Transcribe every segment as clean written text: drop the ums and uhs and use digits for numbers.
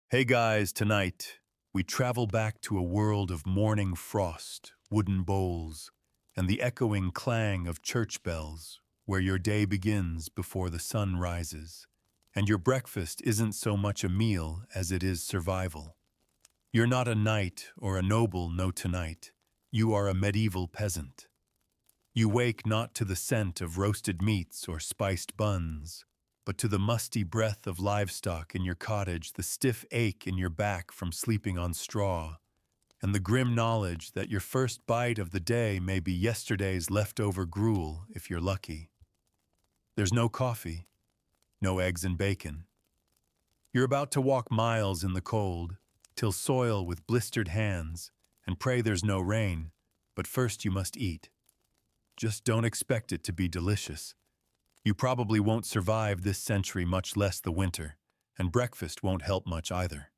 Hey guys, tonight we travel back to a world of morning frost, wooden bowls, and the echoing clang of church bells, where your day begins before the sun rises, and your breakfast isn't so much a meal as it is survival. You're not a knight or a noble, no tonight. You are a medieval peasant. You wake not to the scent of roasted meats or spiced buns, but to the musty breath of livestock in your cottage, the stiff ache in your back from sleeping on straw, and the grim knowledge that your first bite of the day may be yesterday's leftover gruel if you're lucky. There's no coffee, no eggs and bacon. You're about to walk miles in the cold, till soil with blistered hands, and pray there's no rain, but first you must eat. Just don't expect it to be delicious. You probably won't survive this century, much less the winter, and breakfast won't help much either.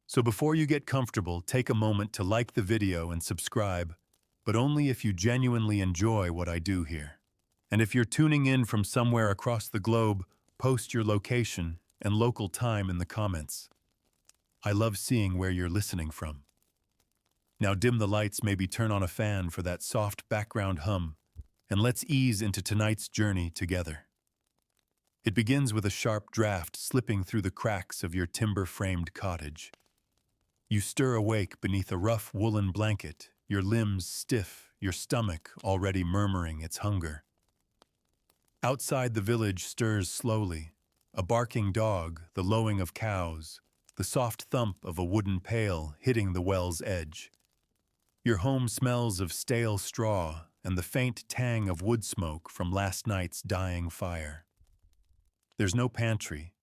So before you get comfortable, take a moment to like the video and subscribe, but only if you genuinely enjoy what I do here. And if you're tuning in from somewhere across the globe, post your location and local time in the comments. I love seeing where you're listening from. Now dim the lights, maybe turn on a fan for that soft background hum, and let's ease into tonight's journey together. It begins with a sharp draft slipping through the cracks of your timber-framed cottage. You stir awake beneath a rough woolen blanket, your limbs stiff, your stomach already murmuring its hunger. Outside the village stirs slowly, a barking dog, the lowing of cows, the soft thump of a wooden pail hitting the well's edge. Your home smells of stale straw and the faint tang of wood smoke from last night's dying fire. There's no pantry,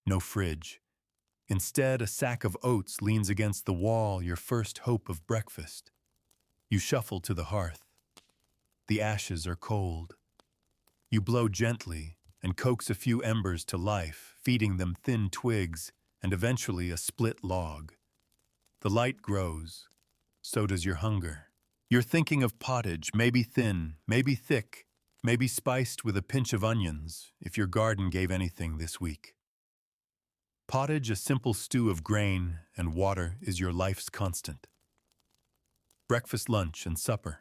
no fridge. Instead, a sack of oats leans against the wall, your first hope of breakfast. You shuffle to the hearth. The ashes are cold. You blow gently and coax a few embers to life, feeding them thin twigs and eventually a split log. The light grows. So does your hunger. You're thinking of pottage, maybe thin, maybe thick, maybe spiced with a pinch of onions, if your garden gave anything this week. Pottage, a simple stew of grain and water, is your life's constant. Breakfast, lunch, and supper.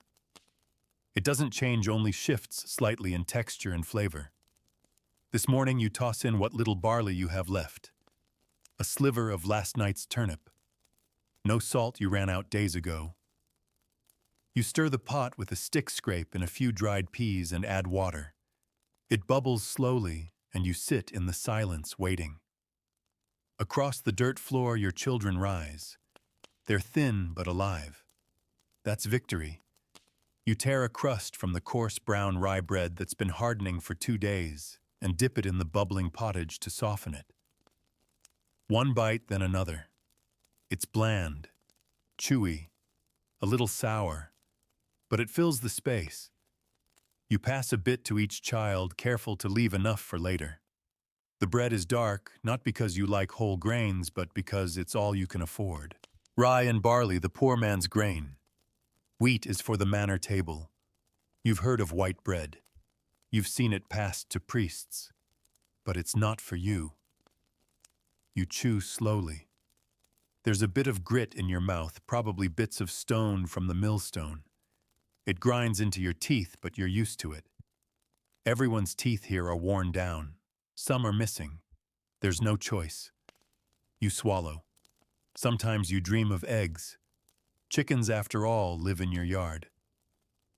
It doesn't change, only shifts slightly in texture and flavor. This morning you toss in what little barley you have left. A sliver of last night's turnip. No salt, you ran out days ago. You stir the pot with a stick scrape and a few dried peas and add water. It bubbles slowly, and you sit in the silence waiting. Across the dirt floor your children rise. They're thin but alive. That's victory. You tear a crust from the coarse brown rye bread that's been hardening for 2 days and dip it in the bubbling pottage to soften it. One bite, then another. It's bland, chewy, a little sour, but it fills the space. You pass a bit to each child, careful to leave enough for later. The bread is dark, not because you like whole grains, but because it's all you can afford. Rye and barley, the poor man's grain. Wheat is for the manor table. You've heard of white bread. You've seen it passed to priests. But it's not for you. You chew slowly. There's a bit of grit in your mouth, probably bits of stone from the millstone. It grinds into your teeth, but you're used to it. Everyone's teeth here are worn down. Some are missing. There's no choice. You swallow. Sometimes you dream of eggs. Chickens, after all, live in your yard.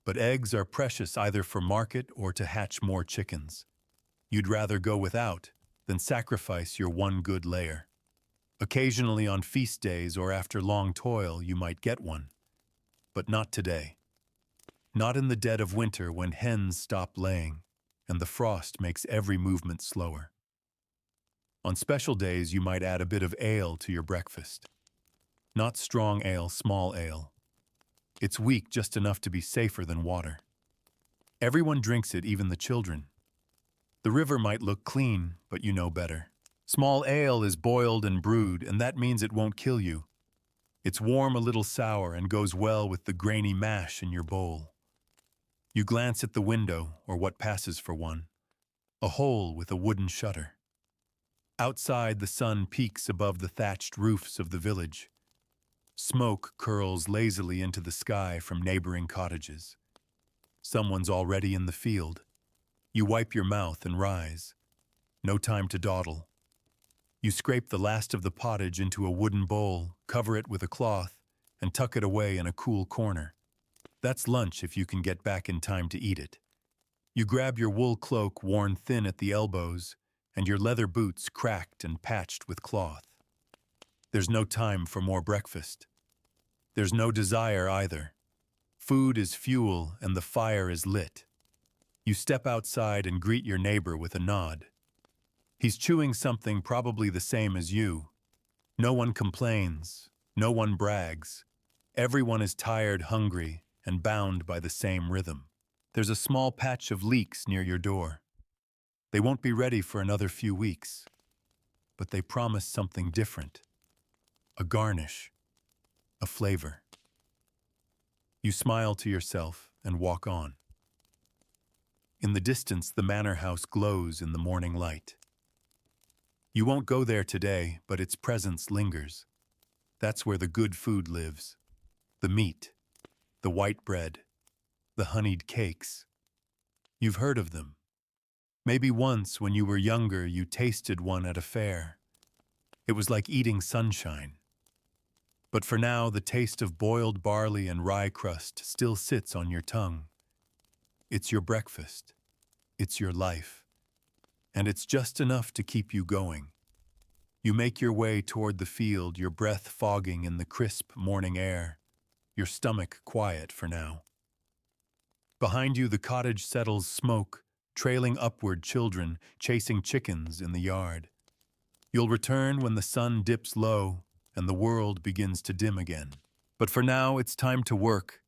But eggs are precious either for market or to hatch more chickens. You'd rather go without than sacrifice your one good layer. Occasionally on feast days or after long toil you might get one. But not today. Not in the dead of winter when hens stop laying and the frost makes every movement slower. On special days you might add a bit of ale to your breakfast. Not strong ale, small ale. It's weak, just enough to be safer than water. Everyone drinks it, even the children. The river might look clean, but you know better. Small ale is boiled and brewed, and that means it won't kill you. It's warm, a little sour, and goes well with the grainy mash in your bowl. You glance at the window, or what passes for one. A hole with a wooden shutter. Outside, the sun peaks above the thatched roofs of the village. Smoke curls lazily into the sky from neighboring cottages. Someone's already in the field. You wipe your mouth and rise. No time to dawdle. You scrape the last of the pottage into a wooden bowl, cover it with a cloth, and tuck it away in a cool corner. That's lunch if you can get back in time to eat it. You grab your wool cloak worn thin at the elbows, and your leather boots cracked and patched with cloth. There's no time for more breakfast. There's no desire either. Food is fuel and the fire is lit. You step outside and greet your neighbor with a nod. He's chewing something probably the same as you. No one complains. No one brags. Everyone is tired, hungry, and bound by the same rhythm. There's a small patch of leeks near your door. They won't be ready for another few weeks, but they promise something different. A garnish. A flavor. You smile to yourself and walk on. In the distance, the manor house glows in the morning light. You won't go there today, but its presence lingers. That's where the good food lives. The meat, the white bread, the honeyed cakes. You've heard of them. Maybe once when you were younger you tasted one at a fair. It was like eating sunshine. But for now, the taste of boiled barley and rye crust still sits on your tongue. It's your breakfast. It's your life. And it's just enough to keep you going. You make your way toward the field, your breath fogging in the crisp morning air, your stomach quiet for now. Behind you, the cottage settles smoke, trailing upward children chasing chickens in the yard. You'll return when the sun dips low and the world begins to dim again. But for now, it's time to work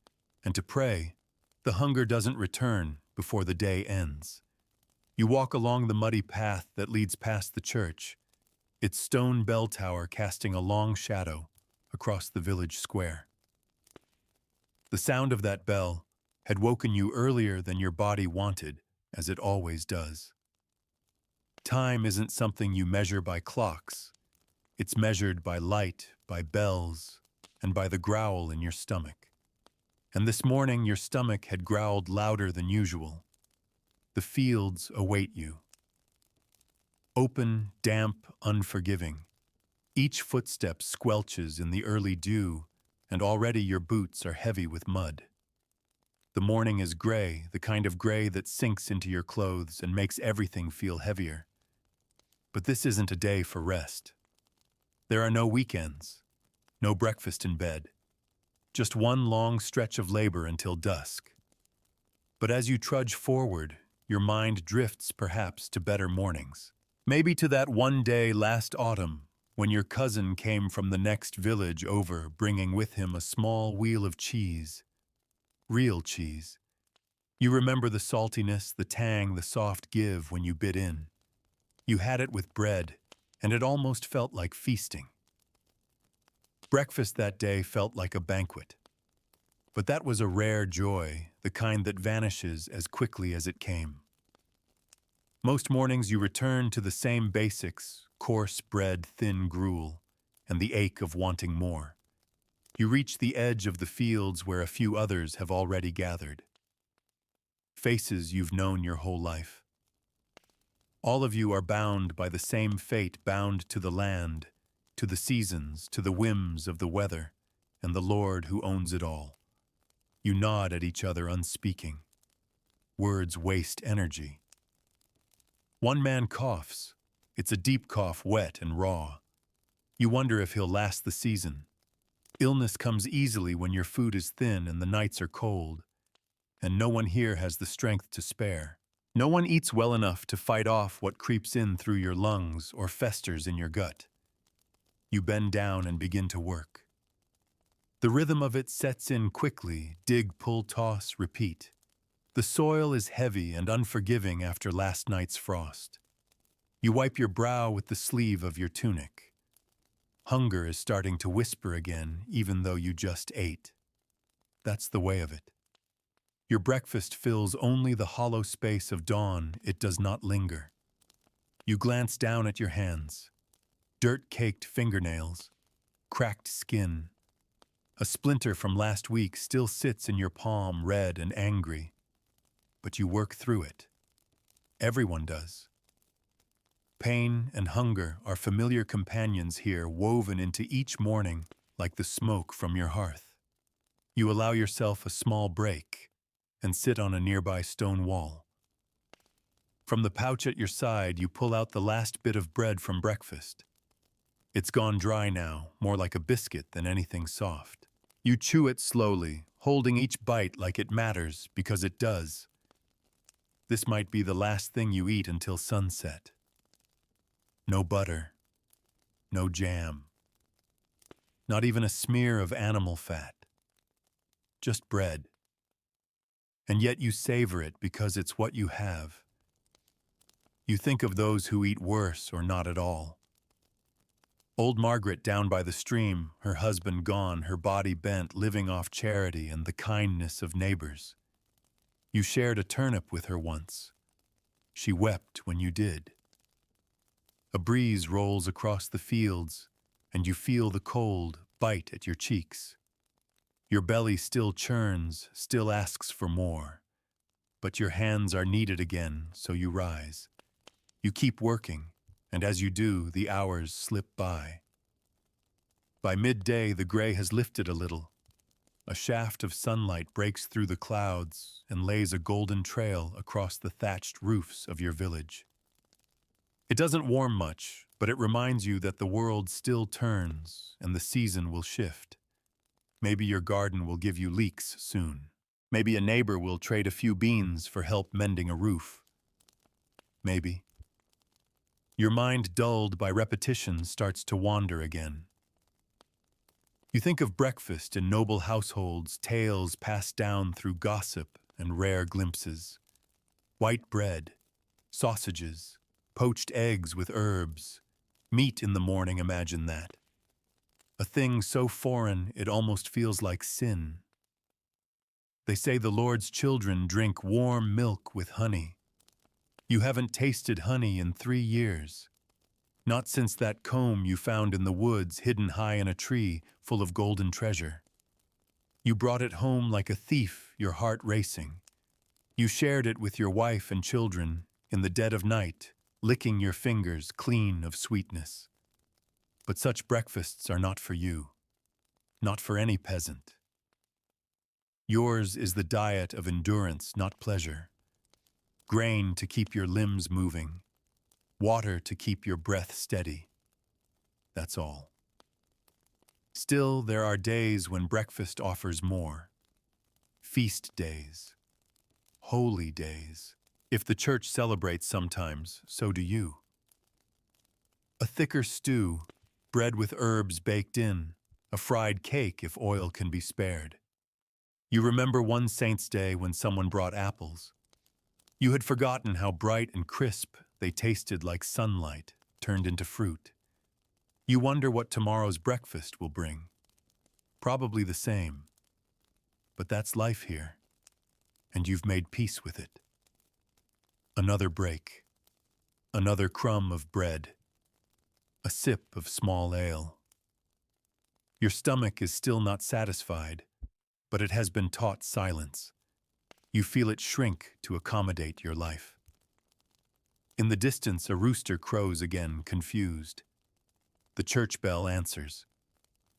and to pray. The hunger doesn't return before the day ends. You walk along the muddy path that leads past the church, its stone bell tower casting a long shadow across the village square. The sound of that bell had woken you earlier than your body wanted, as it always does. Time isn't something you measure by clocks. It's measured by light, by bells, and by the growl in your stomach. And this morning your stomach had growled louder than usual. The fields await you. Open, damp, unforgiving. Each footstep squelches in the early dew, and already your boots are heavy with mud. The morning is gray, the kind of gray that sinks into your clothes and makes everything feel heavier. But this isn't a day for rest. There are no weekends, no breakfast in bed, just one long stretch of labor until dusk. But as you trudge forward, your mind drifts perhaps to better mornings. Maybe to that one day last autumn when your cousin came from the next village over bringing with him a small wheel of cheese. Real cheese. You remember the saltiness, the tang, the soft give when you bit in. You had it with bread, and it almost felt like feasting. Breakfast that day felt like a banquet. But that was a rare joy, the kind that vanishes as quickly as it came. Most mornings you return to the same basics, coarse bread, thin gruel, and the ache of wanting more. You reach the edge of the fields where a few others have already gathered. Faces you've known your whole life. All of you are bound by the same fate, bound to the land, to the seasons, to the whims of the weather, and the Lord who owns it all. You nod at each other unspeaking. Words waste energy. One man coughs. It's a deep cough, wet and raw. You wonder if he'll last the season. Illness comes easily when your food is thin and the nights are cold, and no one here has the strength to spare. No one eats well enough to fight off what creeps in through your lungs or festers in your gut. You bend down and begin to work. The rhythm of it sets in quickly, dig, pull, toss, repeat. The soil is heavy and unforgiving after last night's frost. You wipe your brow with the sleeve of your tunic. Hunger is starting to whisper again, even though you just ate. That's the way of it. Your breakfast fills only the hollow space of dawn, it does not linger. You glance down at your hands. Dirt-caked fingernails, cracked skin. A splinter from last week still sits in your palm, red and angry. But you work through it. Everyone does. Pain and hunger are familiar companions here, woven into each morning like the smoke from your hearth. You allow yourself a small break and sit on a nearby stone wall. From the pouch at your side, you pull out the last bit of bread from breakfast. It's gone dry now, more like a biscuit than anything soft. You chew it slowly, holding each bite like it matters, because it does. This might be the last thing you eat until sunset. No butter, no jam, not even a smear of animal fat. Just bread. And yet you savor it because it's what you have. You think of those who eat worse or not at all. Old Margaret down by the stream, her husband gone, her body bent, living off charity and the kindness of neighbors. You shared a turnip with her once. She wept when you did. A breeze rolls across the fields, and you feel the cold bite at your cheeks. Your belly still churns, still asks for more. But your hands are needed again, so you rise. You keep working, and as you do, the hours slip by. By midday, the gray has lifted a little. A shaft of sunlight breaks through the clouds and lays a golden trail across the thatched roofs of your village. It doesn't warm much, but it reminds you that the world still turns and the season will shift. Maybe your garden will give you leeks soon. Maybe a neighbor will trade a few beans for help mending a roof. Maybe. Your mind, dulled by repetition, starts to wander again. You think of breakfast in noble households, tales passed down through gossip and rare glimpses. White bread, sausages, poached eggs with herbs, meat in the morning, imagine that. A thing so foreign it almost feels like sin. They say the Lord's children drink warm milk with honey. You haven't tasted honey in 3 years. Not since that comb you found in the woods, hidden high in a tree full of golden treasure. You brought it home like a thief, your heart racing. You shared it with your wife and children in the dead of night, licking your fingers clean of sweetness. But such breakfasts are not for you, not for any peasant. Yours is the diet of endurance, not pleasure. Grain to keep your limbs moving, water to keep your breath steady. That's all. Still, there are days when breakfast offers more. Feast days. Holy days. If the church celebrates sometimes, so do you. A thicker stew, bread with herbs baked in, a fried cake if oil can be spared. You remember one saint's day when someone brought apples. You had forgotten how bright and crisp they tasted, like sunlight turned into fruit. You wonder what tomorrow's breakfast will bring. Probably the same. But that's life here, and you've made peace with it. Another break. Another crumb of bread. A sip of small ale. Your stomach is still not satisfied, but it has been taught silence. You feel it shrink to accommodate your life. In the distance, a rooster crows again, confused. The church bell answers.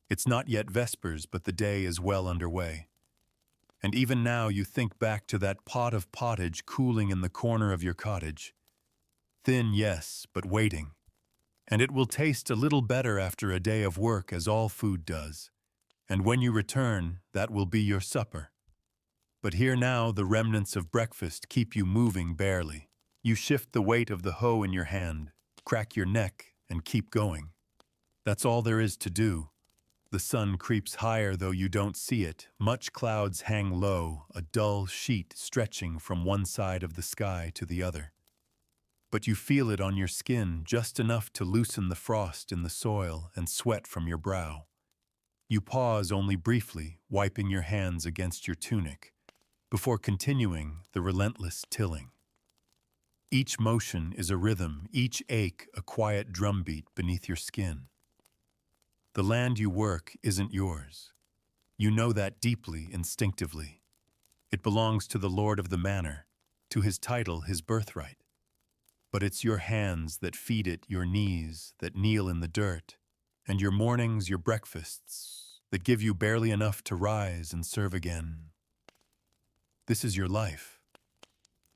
It's not yet vespers, but the day is well underway. And even now you think back to that pot of pottage cooling in the corner of your cottage. Thin, yes, but waiting. And it will taste a little better after a day of work, as all food does. And when you return, that will be your supper. But here now the remnants of breakfast keep you moving barely. You shift the weight of the hoe in your hand, crack your neck, and keep going. That's all there is to do. The sun creeps higher, though you don't see it. Much clouds hang low, a dull sheet stretching from one side of the sky to the other. But you feel it on your skin, just enough to loosen the frost in the soil and sweat from your brow. You pause only briefly, wiping your hands against your tunic, before continuing the relentless tilling. Each motion is a rhythm, each ache a quiet drumbeat beneath your skin. The land you work isn't yours. You know that deeply, instinctively. It belongs to the lord of the manor, to his title, his birthright. But it's your hands that feed it, your knees that kneel in the dirt, and your mornings, your breakfasts, that give you barely enough to rise and serve again. This is your life.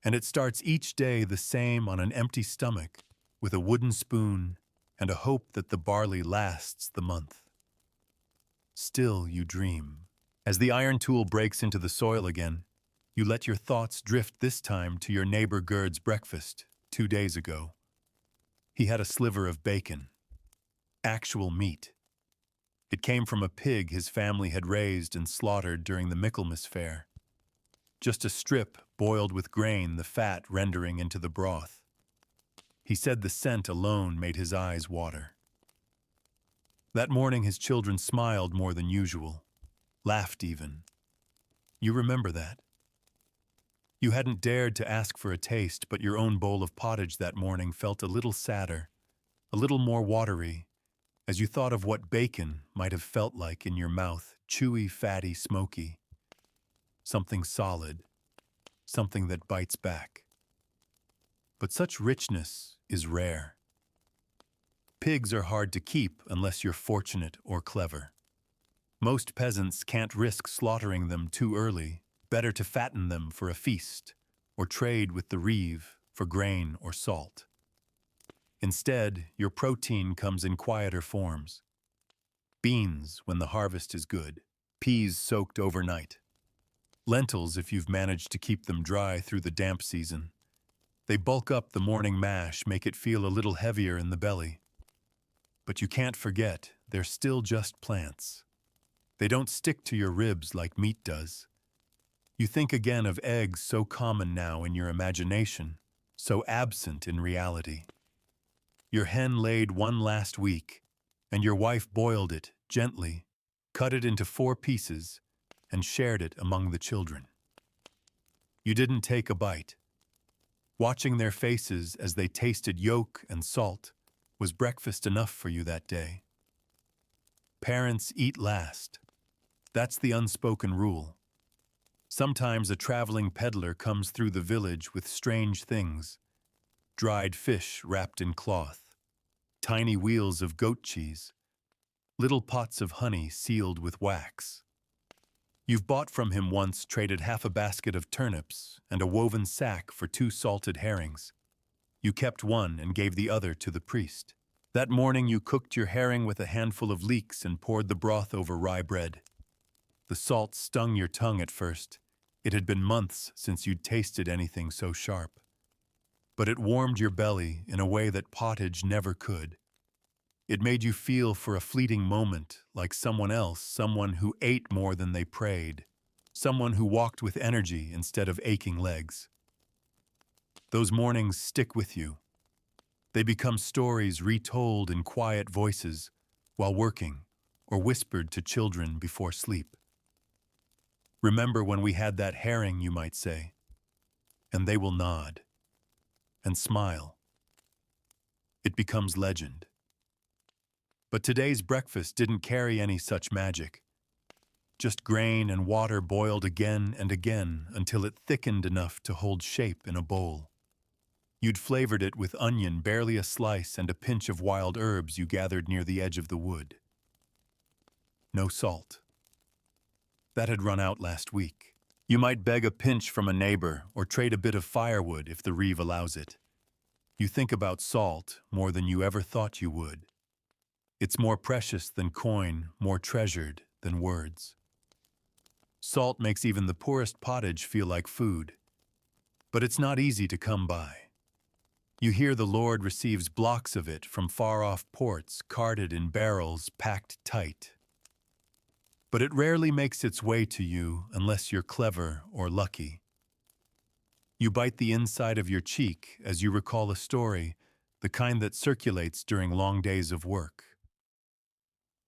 And it starts each day the same on an empty stomach, with a wooden spoon and a hope that the barley lasts the month. Still you dream. As the iron tool breaks into the soil again, you let your thoughts drift this time to your neighbor Gerd's breakfast 2 days ago. He had a sliver of bacon. Actual meat. It came from a pig his family had raised and slaughtered during the Michaelmas fair. Just a strip boiled with grain, the fat rendering into the broth. He said the scent alone made his eyes water. That morning his children smiled more than usual, laughed even. You remember that? You hadn't dared to ask for a taste, but your own bowl of pottage that morning felt a little sadder, a little more watery, as you thought of what bacon might have felt like in your mouth, chewy, fatty, smoky. Something solid, something that bites back. But such richness is rare. Pigs are hard to keep unless you're fortunate or clever. Most peasants can't risk slaughtering them too early. Better to fatten them for a feast, or trade with the reeve for grain or salt. Instead, your protein comes in quieter forms. Beans when the harvest is good, peas soaked overnight. Lentils if you've managed to keep them dry through the damp season. They bulk up the morning mash, make it feel a little heavier in the belly. But you can't forget, they're still just plants. They don't stick to your ribs like meat does. You think again of eggs so common now in your imagination, so absent in reality. Your hen laid one last week, and your wife boiled it gently, cut it into 4 pieces, and shared it among the children. You didn't take a bite. Watching their faces as they tasted yolk and salt was breakfast enough for you that day. Parents eat last. That's the unspoken rule. Sometimes a traveling peddler comes through the village with strange things. Dried fish wrapped in cloth, tiny wheels of goat cheese, little pots of honey sealed with wax. You've bought from him once, traded half a basket of turnips and a woven sack for 2 salted herrings. You kept one and gave the other to the priest. That morning you cooked your herring with a handful of leeks and poured the broth over rye bread. The salt stung your tongue at first. It had been months since you'd tasted anything so sharp. But it warmed your belly in a way that pottage never could. It made you feel for a fleeting moment like someone else, someone who ate more than they prayed, someone who walked with energy instead of aching legs. Those mornings stick with you. They become stories retold in quiet voices while working or whispered to children before sleep. Remember when we had that herring, you might say, and they will nod and smile. It becomes legend. But today's breakfast didn't carry any such magic. Just grain and water boiled again and again until it thickened enough to hold shape in a bowl. You'd flavored it with onion, barely a slice, and a pinch of wild herbs you gathered near the edge of the wood. No salt. That had run out last week. You might beg a pinch from a neighbor or trade a bit of firewood if the reeve allows it. You think about salt more than you ever thought you would. It's more precious than coin, more treasured than words. Salt makes even the poorest pottage feel like food. But it's not easy to come by. You hear the Lord receives blocks of it from far-off ports, carted in barrels, packed tight. But it rarely makes its way to you unless you're clever or lucky. You bite the inside of your cheek as you recall a story, the kind that circulates during long days of work.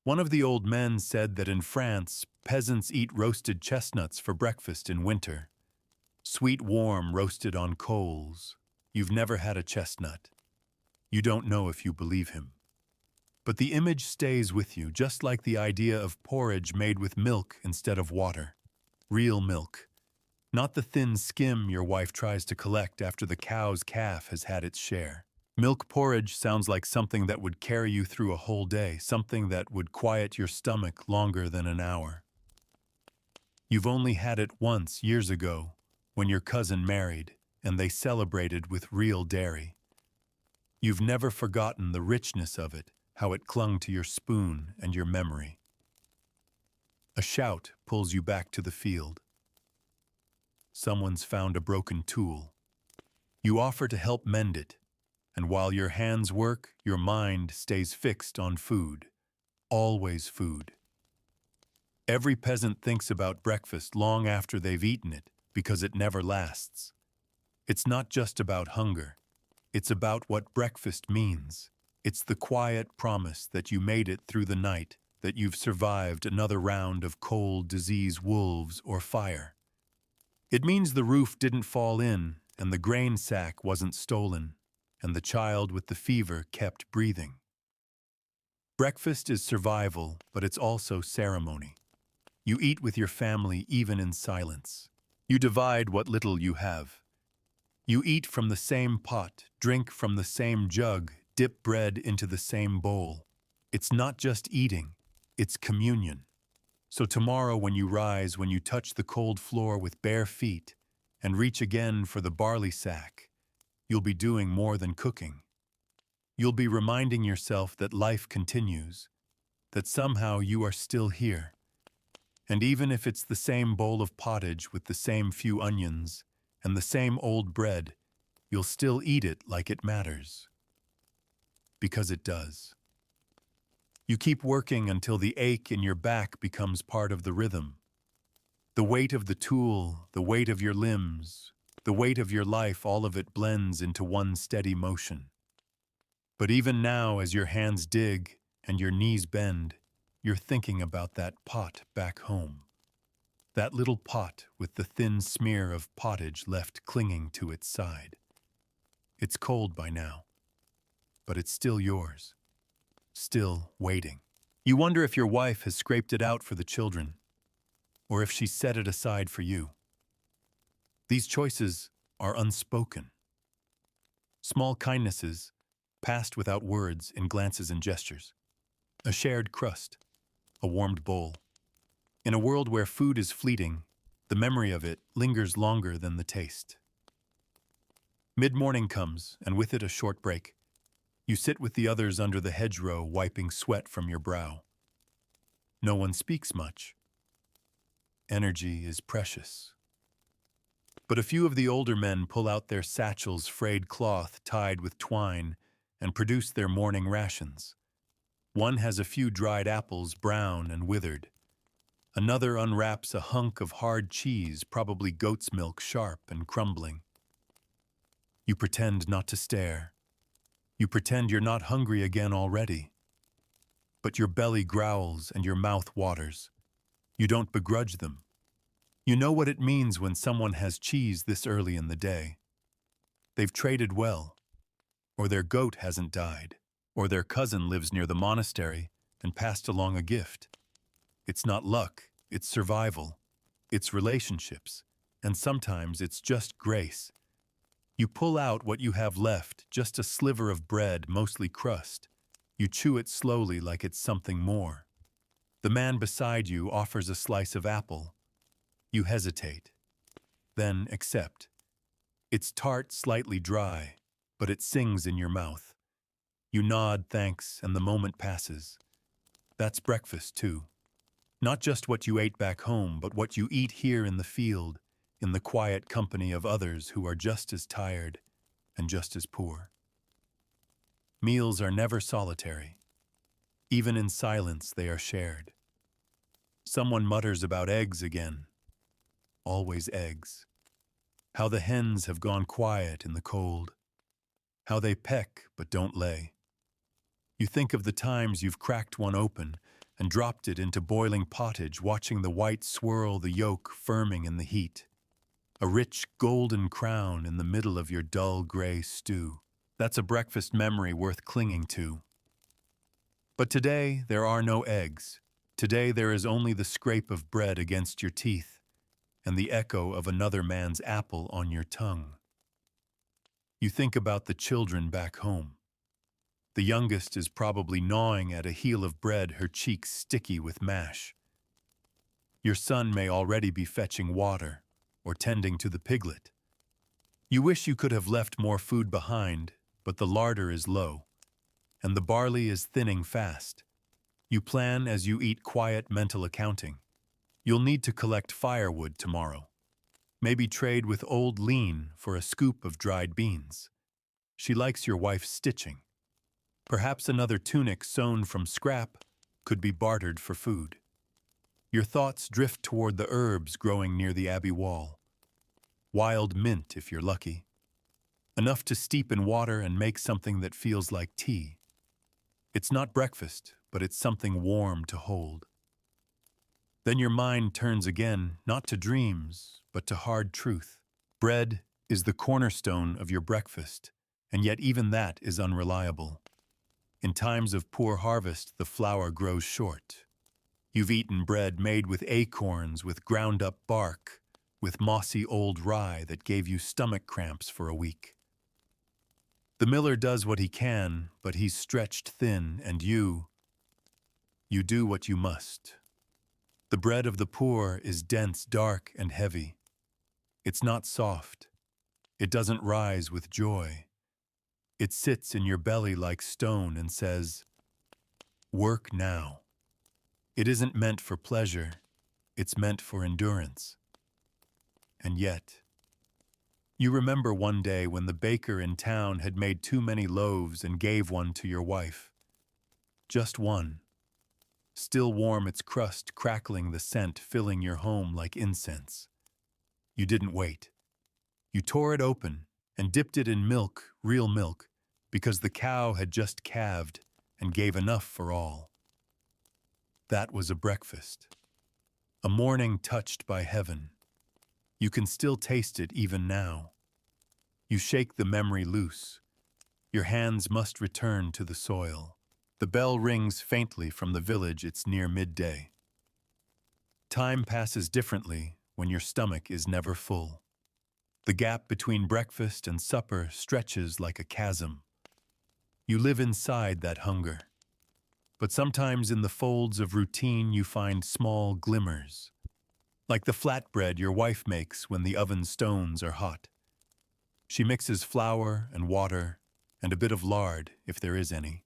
One of the old men said that in France, peasants eat roasted chestnuts for breakfast in winter, sweet warm roasted on coals. You've never had a chestnut. You don't know if you believe him. But the image stays with you, just like the idea of porridge made with milk instead of water. Real milk. Not the thin skim your wife tries to collect after the cow's calf has had its share. Milk porridge sounds like something that would carry you through a whole day, something that would quiet your stomach longer than an hour. You've only had it once years ago, when your cousin married, and they celebrated with real dairy. You've never forgotten the richness of it, how it clung to your spoon and your memory. A shout pulls you back to the field. Someone's found a broken tool. You offer to help mend it, and while your hands work, your mind stays fixed on food. Always food. Every peasant thinks about breakfast long after they've eaten it, because it never lasts. It's not just about hunger. It's about what breakfast means. It's the quiet promise that you made it through the night, that you've survived another round of cold, disease, wolves, or fire. It means the roof didn't fall in, and the grain sack wasn't stolen, and the child with the fever kept breathing. Breakfast is survival, but it's also ceremony. You eat with your family even in silence. You divide what little you have. You eat from the same pot, drink from the same jug, dip bread into the same bowl. It's not just eating, it's communion. So tomorrow when you rise, when you touch the cold floor with bare feet and reach again for the barley sack, you'll be doing more than cooking. You'll be reminding yourself that life continues, that somehow you are still here. And even if it's the same bowl of pottage with the same few onions and the same old bread, you'll still eat it like it matters. Because it does. You keep working until the ache in your back becomes part of the rhythm. The weight of the tool, the weight of your limbs, the weight of your life, all of it blends into one steady motion. But even now, as your hands dig and your knees bend, you're thinking about that pot back home. That little pot with the thin smear of pottage left clinging to its side. It's cold by now, but it's still yours. Still waiting. You wonder if your wife has scraped it out for the children, or if she set it aside for you. These choices are unspoken. Small kindnesses, passed without words in glances and gestures. A shared crust, a warmed bowl. In a world where food is fleeting, the memory of it lingers longer than the taste. Mid-morning comes, and with it a short break. You sit with the others under the hedgerow, wiping sweat from your brow. No one speaks much. Energy is precious. But a few of the older men pull out their satchels, frayed cloth tied with twine, and produce their morning rations. One has a few dried apples, brown and withered. Another unwraps a hunk of hard cheese, probably goat's milk, sharp and crumbling. You pretend not to stare. You pretend you're not hungry again already. But your belly growls and your mouth waters. You don't begrudge them. You know what it means when someone has cheese this early in the day. They've traded well, or their goat hasn't died, or their cousin lives near the monastery and passed along a gift. It's not luck, it's survival, it's relationships, and sometimes it's just grace. You pull out what you have left, just a sliver of bread, mostly crust. You chew it slowly like it's something more. The man beside you offers a slice of apple. You hesitate, then accept. It's tart, slightly dry, but it sings in your mouth. You nod thanks, and the moment passes. That's breakfast, too. Not just what you ate back home, but what you eat here in the field, in the quiet company of others who are just as tired and just as poor. Meals are never solitary. Even in silence, they are shared. Someone mutters about eggs again. Always eggs. How the hens have gone quiet in the cold. How they peck but don't lay. You think of the times you've cracked one open and dropped it into boiling pottage, watching the white swirl, the yolk firming in the heat. a rich golden crown in the middle of your dull gray stew. That's a breakfast memory worth clinging to. But today, there are no eggs. Today, there is only the scrape of bread against your teeth and the echo of another man's apple on your tongue. You think about the children back home. The youngest is probably gnawing at a heel of bread, her cheeks sticky with mash. Your son may already be fetching water or tending to the piglet. You wish you could have left more food behind, but the larder is low, and the barley is thinning fast. You plan as you eat, quiet mental accounting. You'll need to collect firewood tomorrow. Maybe trade with old Lean for a scoop of dried beans. She likes your wife's stitching. Perhaps another tunic sewn from scrap could be bartered for food. Your thoughts drift toward the herbs growing near the abbey wall. Wild mint, if you're lucky. Enough to steep in water and make something that feels like tea. It's not breakfast, but it's something warm to hold. Then your mind turns again, not to dreams, but to hard truth. Bread is the cornerstone of your breakfast, and yet even that is unreliable. In times of poor harvest, the flour grows short. You've eaten bread made with acorns, with ground-up bark, with mossy old rye that gave you stomach cramps for a week. The miller does what he can, but he's stretched thin, and you do what you must. The bread of the poor is dense, dark, and heavy. It's not soft. It doesn't rise with joy. It sits in your belly like stone and says, "Work now." It isn't meant for pleasure. It's meant for endurance. And yet, you remember one day when the baker in town had made too many loaves and gave one to your wife. Just one. Still warm, its crust crackling, the scent filling your home like incense. You didn't wait. You tore it open and dipped it in milk, real milk, because the cow had just calved and gave enough for all. That was a breakfast. A morning touched by heaven. You can still taste it even now. You shake the memory loose. Your hands must return to the soil. The bell rings faintly from the village. It's near midday. Time passes differently when your stomach is never full. The gap between breakfast and supper stretches like a chasm. You live inside that hunger. But sometimes in the folds of routine you find small glimmers, like the flatbread your wife makes when the oven stones are hot. She mixes flour and water and a bit of lard, if there is any,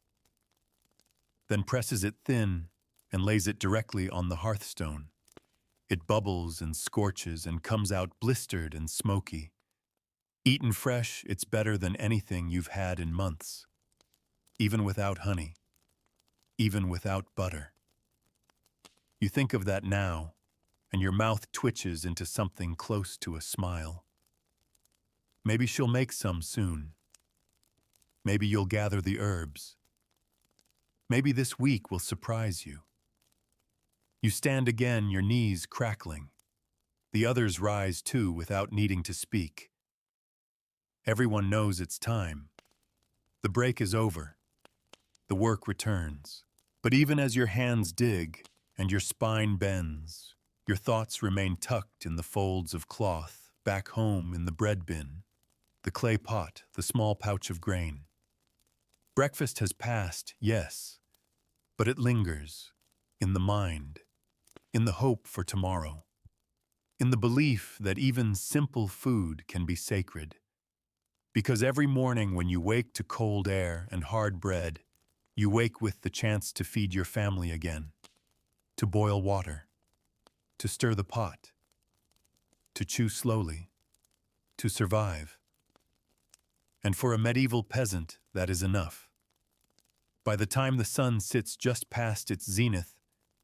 then presses it thin and lays it directly on the hearthstone. It bubbles and scorches and comes out blistered and smoky. Eaten fresh, it's better than anything you've had in months, even without honey. Even without butter. You think of that now, and your mouth twitches into something close to a smile. Maybe she'll make some soon. Maybe you'll gather the herbs. Maybe this week will surprise you. You stand again, your knees crackling. The others rise too without needing to speak. Everyone knows it's time. The break is over. The work returns. But even as your hands dig and your spine bends, your thoughts remain tucked in the folds of cloth, back home in the bread bin, the clay pot, the small pouch of grain. Breakfast has passed, yes, but it lingers in the mind, in the hope for tomorrow, in the belief that even simple food can be sacred. Because every morning when you wake to cold air and hard bread, you wake with the chance to feed your family again, to boil water, to stir the pot, to chew slowly, to survive. And for a medieval peasant, that is enough. By the time the sun sits just past its zenith,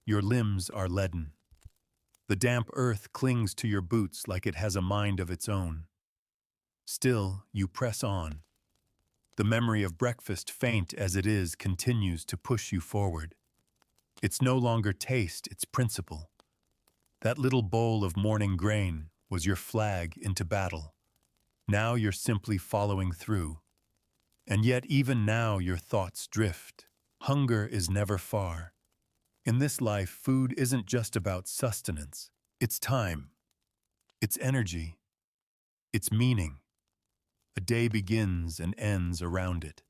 your limbs are leaden. The damp earth clings to your boots like it has a mind of its own. Still, you press on. The memory of breakfast, faint as it is, continues to push you forward. It's no longer taste, it's principle. That little bowl of morning grain, was your flag into battle. Now you're simply following through. And yet even now your thoughts drift. Hunger is never far. In this life, food isn't just about sustenance. It's time. It's energy. It's meaning. A day begins and ends around it.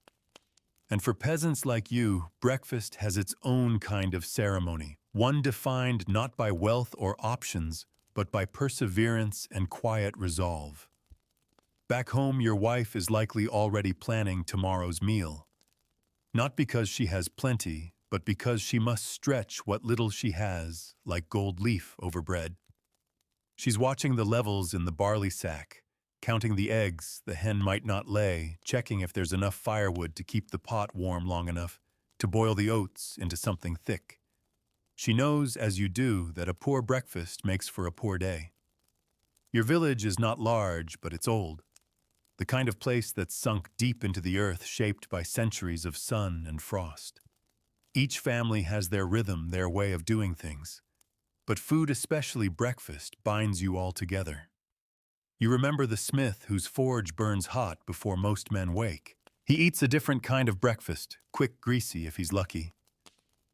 And for peasants like you, breakfast has its own kind of ceremony, one defined not by wealth or options, but by perseverance and quiet resolve. Back home, your wife is likely already planning tomorrow's meal. Not because she has plenty, but because she must stretch what little she has, like gold leaf over bread. She's watching the levels in the barley sack, counting the eggs the hen might not lay, checking if there's enough firewood to keep the pot warm long enough to boil the oats into something thick. She knows, as you do, that a poor breakfast makes for a poor day. Your village is not large, but it's old. The kind of place that's sunk deep into the earth, shaped by centuries of sun and frost. Each family has their rhythm, their way of doing things. But food, especially breakfast, binds you all together. You remember the smith whose forge burns hot before most men wake. He eats a different kind of breakfast, quick, greasy if he's lucky.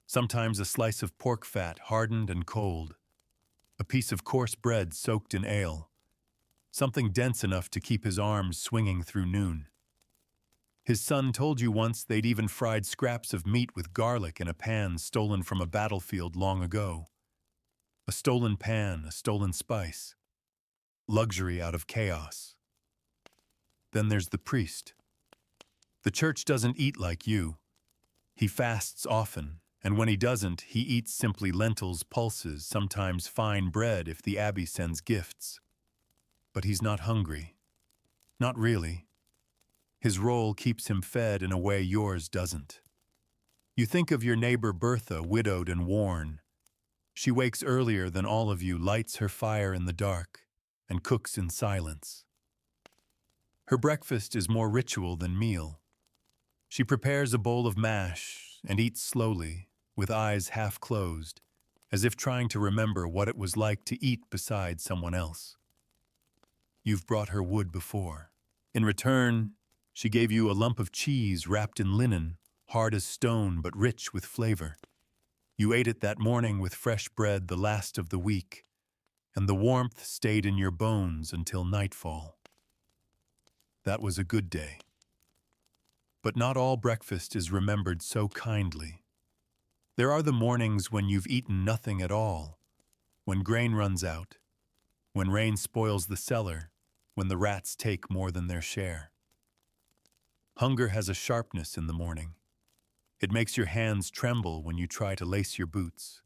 Sometimes a slice of pork fat, hardened and cold. A piece of coarse bread soaked in ale. Something dense enough to keep his arms swinging through noon. His son told you once they'd even fried scraps of meat with garlic in a pan stolen from a battlefield long ago. A stolen pan, a stolen spice. Luxury out of chaos. Then there's the priest. The church doesn't eat like you. He fasts often, and when he doesn't, he eats simply lentils, pulses, sometimes fine bread if the abbey sends gifts. But he's not hungry. Not really. His role keeps him fed in a way yours doesn't. You think of your neighbor Bertha, widowed and worn. She wakes earlier than all of you, lights her fire in the dark, and cooks in silence. Her breakfast is more ritual than meal. She prepares a bowl of mash and eats slowly, with eyes half closed, as if trying to remember what it was like to eat beside someone else. You've brought her wood before. In return, she gave you a lump of cheese wrapped in linen, hard as stone but rich with flavor. You ate it that morning with fresh bread, the last of the week, and the warmth stayed in your bones until nightfall. That was a good day. But not all breakfast is remembered so kindly. There are the mornings when you've eaten nothing at all, when grain runs out, when rain spoils the cellar, when the rats take more than their share. Hunger has a sharpness in the morning. It makes your hands tremble when you try to lace your boots.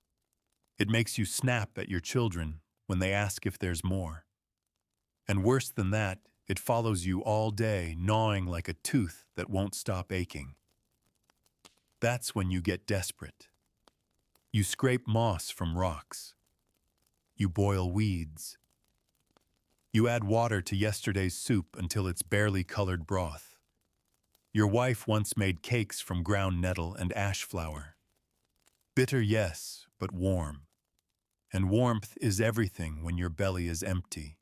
It makes you snap at your children when they ask if there's more. And worse than that, it follows you all day, gnawing like a tooth that won't stop aching. That's when you get desperate. You scrape moss from rocks. You boil weeds. You add water to yesterday's soup until it's barely colored broth. Your wife once made cakes from ground nettle and ash flour. Bitter, yes, but warm. And warmth is everything when your belly is empty.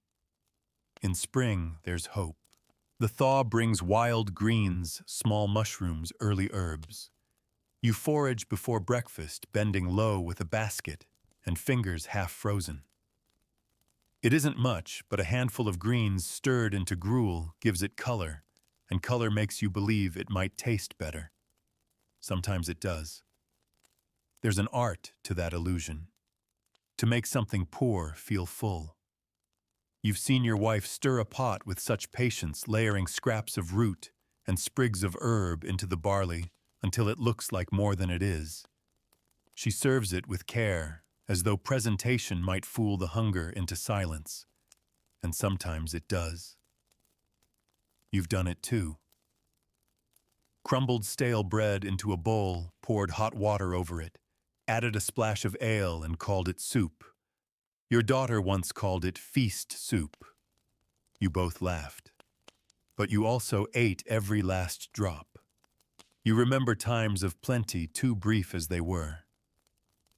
In spring, there's hope. The thaw brings wild greens, small mushrooms, early herbs. You forage before breakfast, bending low with a basket and fingers half frozen. It isn't much, but a handful of greens stirred into gruel gives it color, and color makes you believe it might taste better. Sometimes it does. There's an art to that illusion. To make something poor feel full. You've seen your wife stir a pot with such patience, layering scraps of root and sprigs of herb into the barley until it looks like more than it is. She serves it with care, as though presentation might fool the hunger into silence. And sometimes it does. You've done it too. Crumbled stale bread into a bowl, poured hot water over it, added a splash of ale and called it soup. Your daughter once called it feast soup. You both laughed. But you also ate every last drop. You remember times of plenty, too brief as they were.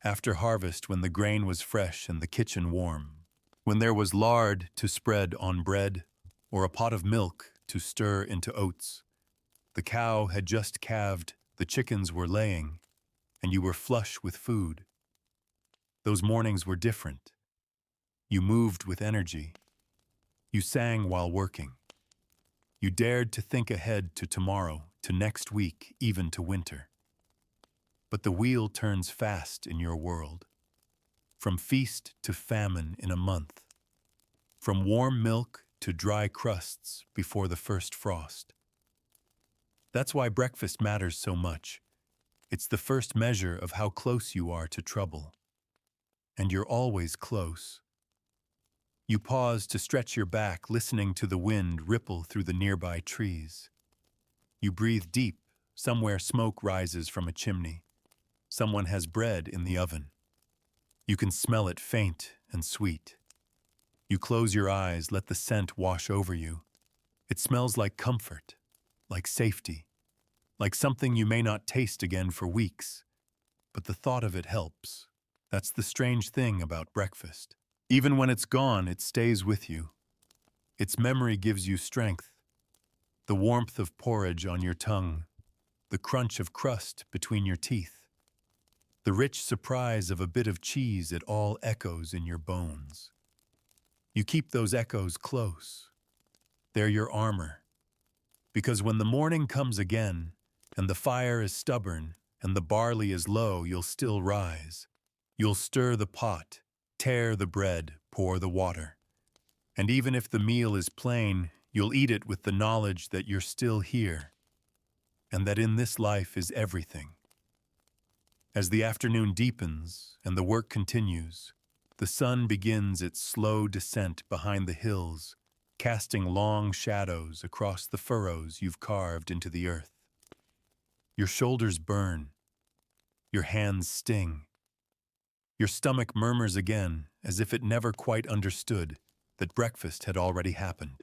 After harvest, when the grain was fresh and the kitchen warm. when there was lard to spread on bread, or a pot of milk to stir into oats. The cow had just calved, the chickens were laying, and you were flush with food. Those mornings were different. You moved with energy. You sang while working. You dared to think ahead to tomorrow, to next week, even to winter. But the wheel turns fast in your world. From feast to famine in a month. From warm milk to dry crusts before the first frost. That's why breakfast matters so much. It's the first measure of how close you are to trouble. And you're always close. You pause to stretch your back, listening to the wind ripple through the nearby trees. You breathe deep. Somewhere smoke rises from a chimney. Someone has bread in the oven. You can smell it faint and sweet. You close your eyes, let the scent wash over you. It smells like comfort, like safety, like something you may not taste again for weeks. But the thought of it helps. That's the strange thing about breakfast. Even when it's gone, it stays with you. Its memory gives you strength. The warmth of porridge on your tongue, the crunch of crust between your teeth, the rich surprise of a bit of cheese, it all echoes in your bones. You keep those echoes close. They're your armor. Because when the morning comes again, and the fire is stubborn, and the barley is low, you'll still rise. You'll stir the pot, tear the bread, pour the water. And even if the meal is plain, you'll eat it with the knowledge that you're still here, and that in this life is everything. As the afternoon deepens and the work continues, the sun begins its slow descent behind the hills, casting long shadows across the furrows you've carved into the earth. Your shoulders burn. Your hands sting. Your stomach murmurs again, as if it never quite understood that breakfast had already happened.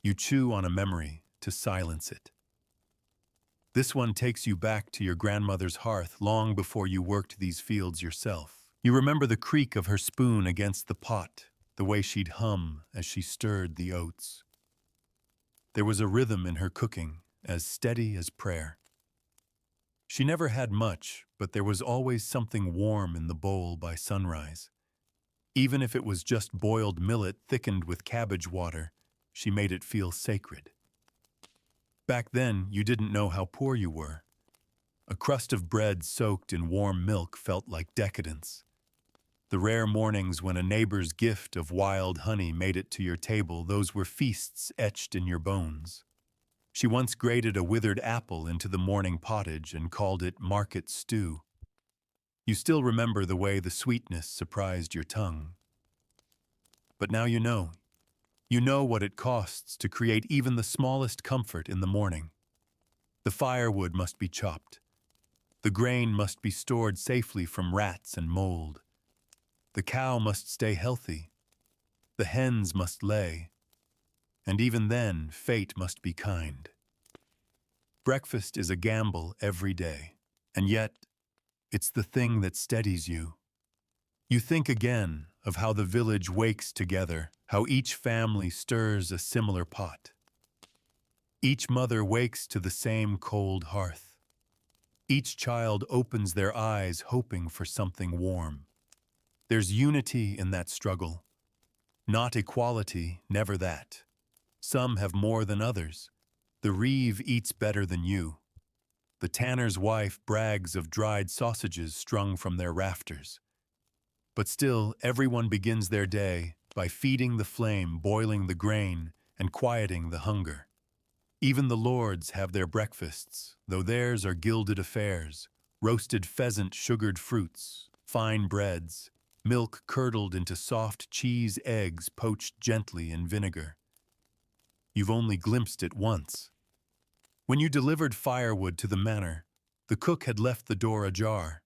You chew on a memory to silence it. This one takes you back to your grandmother's hearth long before you worked these fields yourself. You remember the creak of her spoon against the pot, the way she'd hum as she stirred the oats. There was a rhythm in her cooking, as steady as prayer. She never had much, but there was always something warm in the bowl by sunrise. Even if it was just boiled millet thickened with cabbage water, she made it feel sacred. Back then, you didn't know how poor you were. A crust of bread soaked in warm milk felt like decadence. The rare mornings when a neighbor's gift of wild honey made it to your table, those were feasts etched in your bones. She once grated a withered apple into the morning pottage and called it market stew. You still remember the way the sweetness surprised your tongue. But now you know. You know what it costs to create even the smallest comfort in the morning. The firewood must be chopped. The grain must be stored safely from rats and mold. The cow must stay healthy. The hens must lay. And even then, fate must be kind. Breakfast is a gamble every day, and yet, it's the thing that steadies you. You think again of how the village wakes together, how each family stirs a similar pot. Each mother wakes to the same cold hearth. Each child opens their eyes hoping for something warm. There's unity in that struggle. Not equality, never that. Some have more than others. The reeve eats better than you. The tanner's wife brags of dried sausages strung from their rafters. But still, everyone begins their day by feeding the flame, boiling the grain, and quieting the hunger. Even the lords have their breakfasts, though theirs are gilded affairs, roasted pheasant, sugared fruits, fine breads, milk curdled into soft cheese, eggs poached gently in vinegar. You've only glimpsed it once. When you delivered firewood to the manor, the cook had left the door ajar,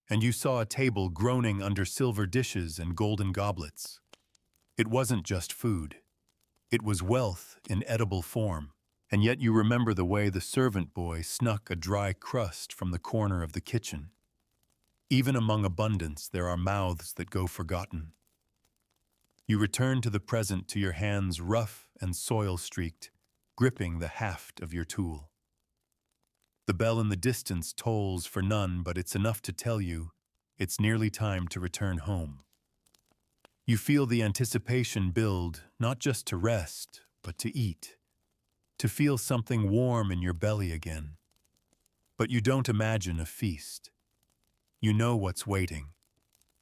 and you saw a table groaning under silver dishes and golden goblets. It wasn't just food. It was wealth in edible form, and yet you remember the way the servant boy snuck a dry crust from the corner of the kitchen. Even among abundance, there are mouths that go forgotten. You return to the present, to your hands rough and soil-streaked, gripping the haft of your tool. The bell in the distance tolls for none, but it's enough to tell you it's nearly time to return home. You feel the anticipation build, not just to rest, but to eat, to feel something warm in your belly again. But you don't imagine a feast. You know what's waiting.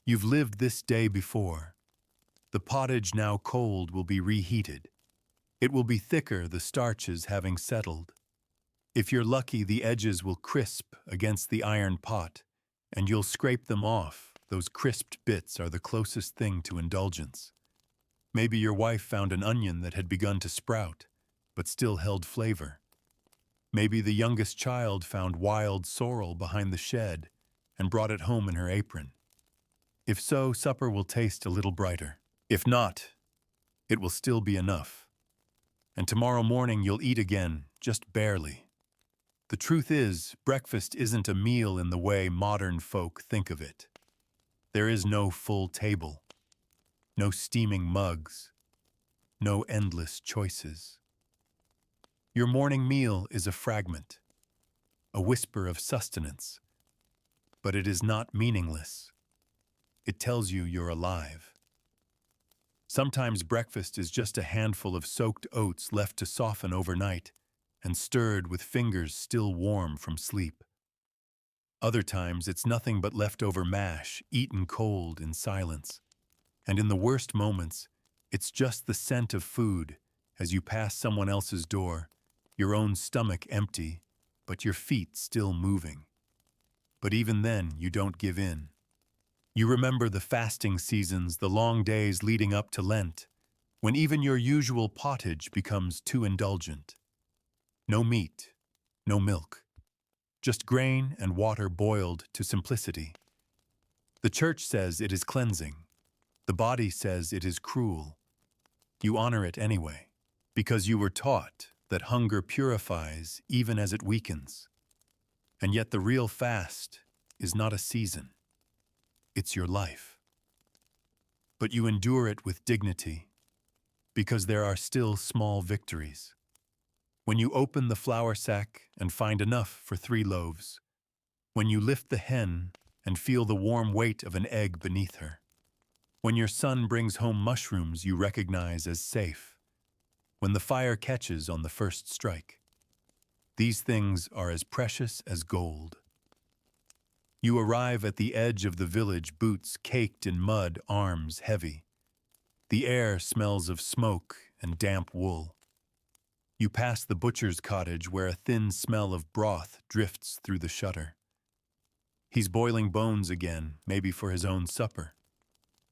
You've lived this day before. The pottage, now cold, will be reheated. It will be thicker, the starches having settled. If you're lucky, the edges will crisp against the iron pot, and you'll scrape them off. Those crisped bits are the closest thing to indulgence. Maybe your wife found an onion that had begun to sprout, but still held flavor. Maybe the youngest child found wild sorrel behind the shed and brought it home in her apron. If so, supper will taste a little brighter. If not, it will still be enough. And tomorrow morning you'll eat again, just barely. The truth is, breakfast isn't a meal in the way modern folk think of it. There is no full table, no steaming mugs, no endless choices. Your morning meal is a fragment, a whisper of sustenance, but it is not meaningless. It tells you you're alive. Sometimes breakfast is just a handful of soaked oats left to soften overnight and stirred with fingers still warm from sleep. Other times it's nothing but leftover mash, eaten cold in silence. And in the worst moments, it's just the scent of food as you pass someone else's door, your own stomach empty, but your feet still moving. But even then, you don't give in. You remember the fasting seasons, the long days leading up to Lent, when even your usual pottage becomes too indulgent. No meat, no milk, just grain and water boiled to simplicity. The church says it is cleansing. The body says it is cruel. You honor it anyway, because you were taught that hunger purifies even as it weakens. And yet the real fast is not a season. It's your life. But you endure it with dignity, because there are still small victories. When you open the flour sack and find enough for 3 loaves, when you lift the hen and feel the warm weight of an egg beneath her, when your son brings home mushrooms you recognize as safe, when the fire catches on the first strike. These things are as precious as gold. You arrive at the edge of the village, boots caked in mud, arms heavy. The air smells of smoke and damp wool. You pass the butcher's cottage where a thin smell of broth drifts through the shutter. He's boiling bones again, maybe for his own supper.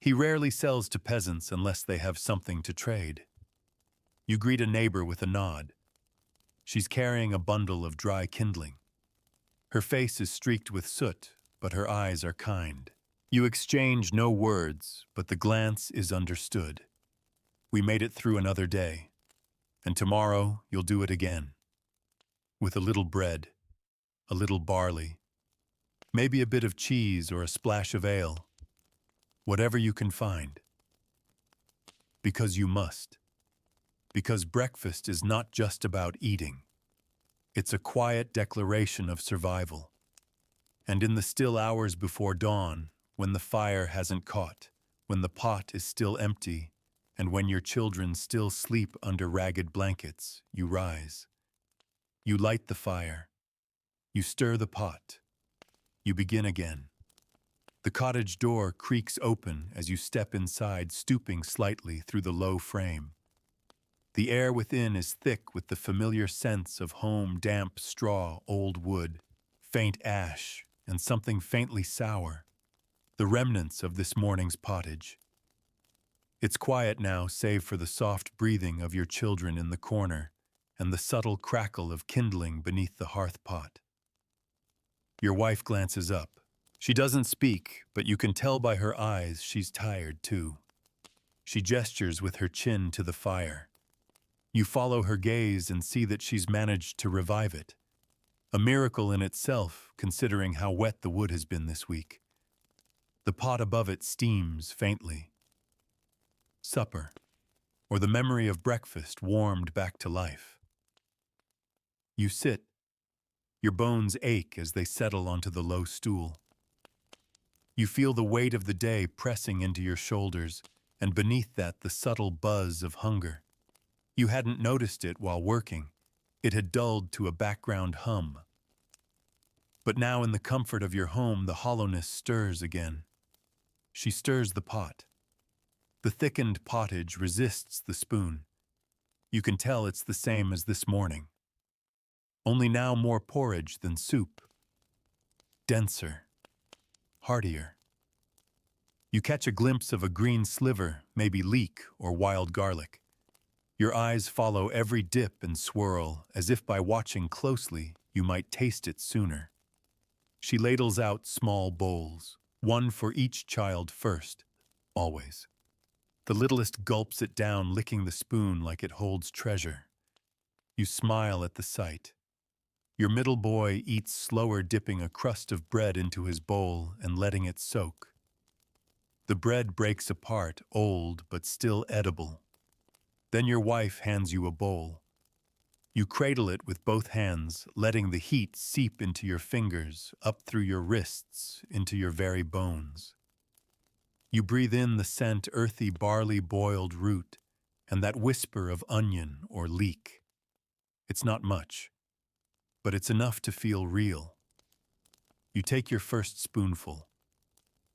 He rarely sells to peasants unless they have something to trade. You greet a neighbor with a nod. She's carrying a bundle of dry kindling. Her face is streaked with soot, but her eyes are kind. You exchange no words, but the glance is understood. We made it through another day, and tomorrow you'll do it again. With a little bread, a little barley, maybe a bit of cheese or a splash of ale. Whatever you can find. Because you must. Because breakfast is not just about eating. It's a quiet declaration of survival. And in the still hours before dawn, when the fire hasn't caught, when the pot is still empty, and when your children still sleep under ragged blankets, you rise. You light the fire. You stir the pot. You begin again. The cottage door creaks open as you step inside, stooping slightly through the low frame. The air within is thick with the familiar scents of home, damp straw, old wood, faint ash, and something faintly sour, the remnants of this morning's pottage. It's quiet now, save for the soft breathing of your children in the corner and the subtle crackle of kindling beneath the hearth pot. Your wife glances up. She doesn't speak, but you can tell by her eyes she's tired too. She gestures with her chin to the fire. You follow her gaze and see that she's managed to revive it. A miracle in itself, considering how wet the wood has been this week. The pot above it steams faintly. supper, or the memory of breakfast warmed back to life. You sit, your bones ache as they settle onto the low stool. You feel the weight of the day pressing into your shoulders, and beneath that the subtle buzz of hunger. You hadn't noticed it while working. It had dulled to a background hum. But now in the comfort of your home, the hollowness stirs again. She stirs the pot. The thickened pottage resists the spoon. You can tell it's the same as this morning. Only now more porridge than soup. Denser. Heartier. You catch a glimpse of a green sliver, maybe leek or wild garlic. Your eyes follow every dip and swirl, as if by watching closely you might taste it sooner. She ladles out small bowls, one for each child first, always. The littlest gulps it down, licking the spoon like it holds treasure. You smile at the sight. Your middle boy eats slower, dipping a crust of bread into his bowl and letting it soak. The bread breaks apart, old but still edible. Then your wife hands you a bowl. You cradle it with both hands, letting the heat seep into your fingers, up through your wrists, into your very bones. You breathe in the scent, earthy barley boiled root, and that whisper of onion or leek. It's not much, but it's enough to feel real. You take your first spoonful.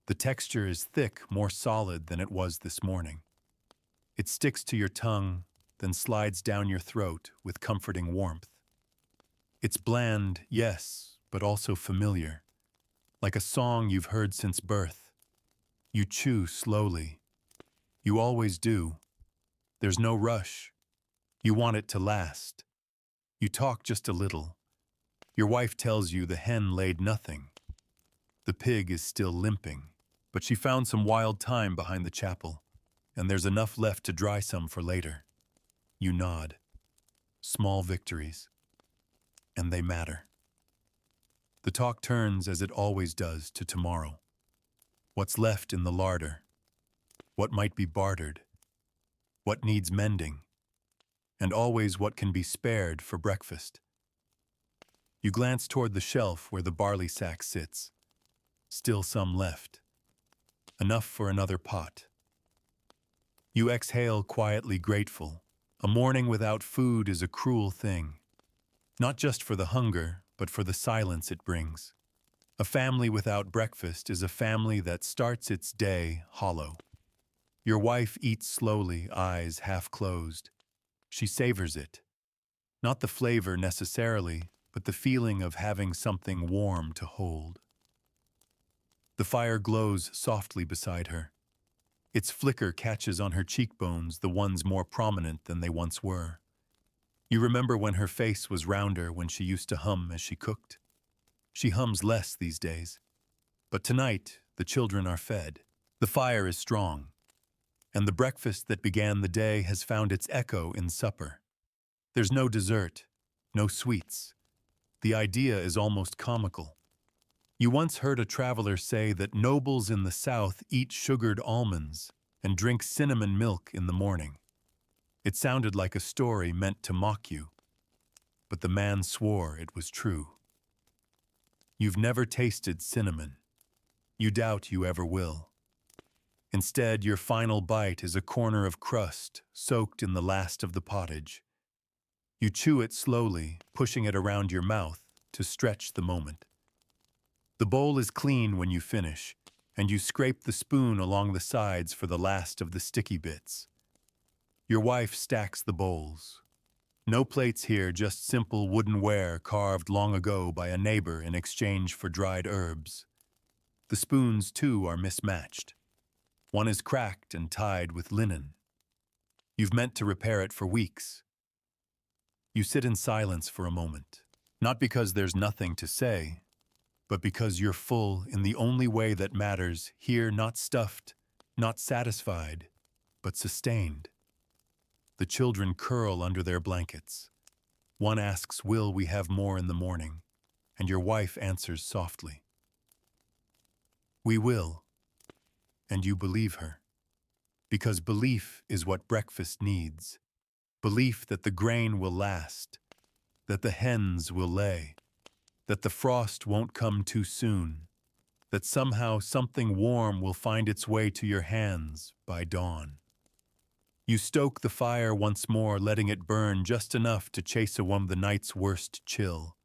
The texture is thick, more solid than it was this morning. It sticks to your tongue, then slides down your throat with comforting warmth. It's bland, yes, but also familiar, like a song you've heard since birth. You chew slowly. You always do. There's no rush. You want it to last. You talk just a little. Your wife tells you the hen laid nothing. The pig is still limping, but she found some wild thyme behind the chapel, and there's enough left to dry some for later. You nod. Small victories. And they matter. The talk turns, as it always does, to tomorrow. What's left in the larder? What might be bartered? What needs mending? And always what can be spared for breakfast. You glance toward the shelf where the barley sack sits. Still some left. Enough for another pot. You exhale, quietly grateful. A morning without food is a cruel thing. Not just for the hunger, but for the silence it brings. A family without breakfast is a family that starts its day hollow. Your wife eats slowly, eyes half closed. She savors it. Not the flavor necessarily, but the feeling of having something warm to hold. The fire glows softly beside her. Its flicker catches on her cheekbones, the ones more prominent than they once were. You remember when her face was rounder, when she used to hum as she cooked. She hums less these days. But tonight, the children are fed. The fire is strong. And the breakfast that began the day has found its echo in supper. There's no dessert, no sweets. The idea is almost comical. You once heard a traveler say that nobles in the South eat sugared almonds and drink cinnamon milk in the morning. It sounded like a story meant to mock you, but the man swore it was true. You've never tasted cinnamon. You doubt you ever will. Instead, your final bite is a corner of crust soaked in the last of the pottage. You chew it slowly, pushing it around your mouth to stretch the moment. The bowl is clean when you finish, and you scrape the spoon along the sides for the last of the sticky bits. Your wife stacks the bowls. No plates here, just simple wooden ware carved long ago by a neighbor in exchange for dried herbs. The spoons, too, are mismatched. One is cracked and tied with linen. You've meant to repair it for weeks. You sit in silence for a moment, not because there's nothing to say, but because you're full in the only way that matters, here not stuffed, not satisfied, but sustained. The children curl under their blankets. One asks, "Will we have more in the morning?" And your wife answers softly, "We will." And you believe her. Because belief is what breakfast needs. Belief that the grain will last, that the hens will lay, that the frost won't come too soon, that somehow something warm will find its way to your hands by dawn. You stoke the fire once more, letting it burn just enough to chase away the night's worst chill.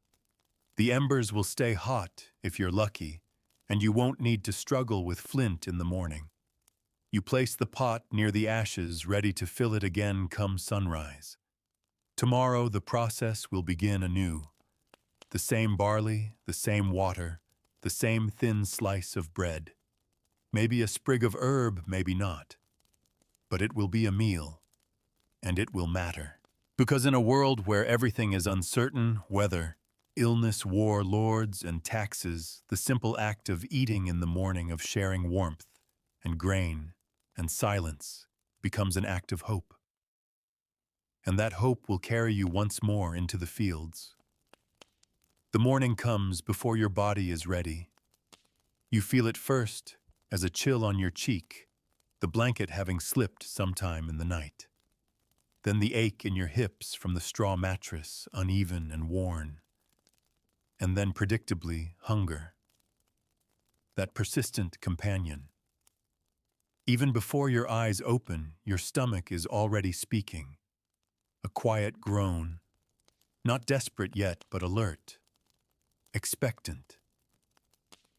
The embers will stay hot if you're lucky, and you won't need to struggle with flint in the morning. You place the pot near the ashes, ready to fill it again come sunrise. Tomorrow the process will begin anew. The same barley, the same water, the same thin slice of bread. Maybe a sprig of herb, maybe not. But it will be a meal, and it will matter. Because in a world where everything is uncertain, weather, illness, war, lords, and taxes, the simple act of eating in the morning, of sharing warmth and grain and silence, becomes an act of hope. And that hope will carry you once more into the fields. The morning comes before your body is ready. You feel it first as a chill on your cheek, the blanket having slipped sometime in the night. Then the ache in your hips from the straw mattress, uneven and worn. And then predictably, hunger. That persistent companion. Even before your eyes open, your stomach is already speaking. A quiet groan, not desperate yet, but alert, expectant.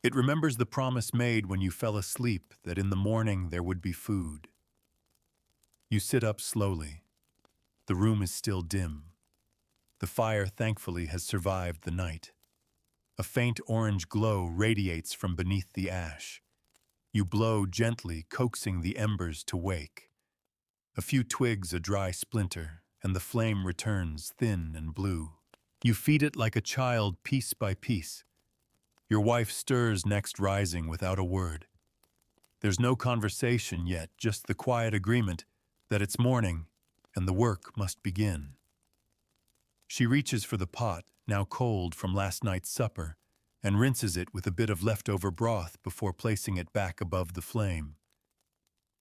It remembers the promise made when you fell asleep that in the morning there would be food. You sit up slowly. The room is still dim. The fire, thankfully, has survived the night. A faint orange glow radiates from beneath the ash. You blow gently, coaxing the embers to wake. A few twigs, a dry splinter, and the flame returns, thin and blue. You feed it like a child, piece by piece. Your wife stirs next, rising without a word. There's no conversation yet, just the quiet agreement that it's morning and the work must begin. She reaches for the pot, now cold from last night's supper, and rinses it with a bit of leftover broth before placing it back above the flame.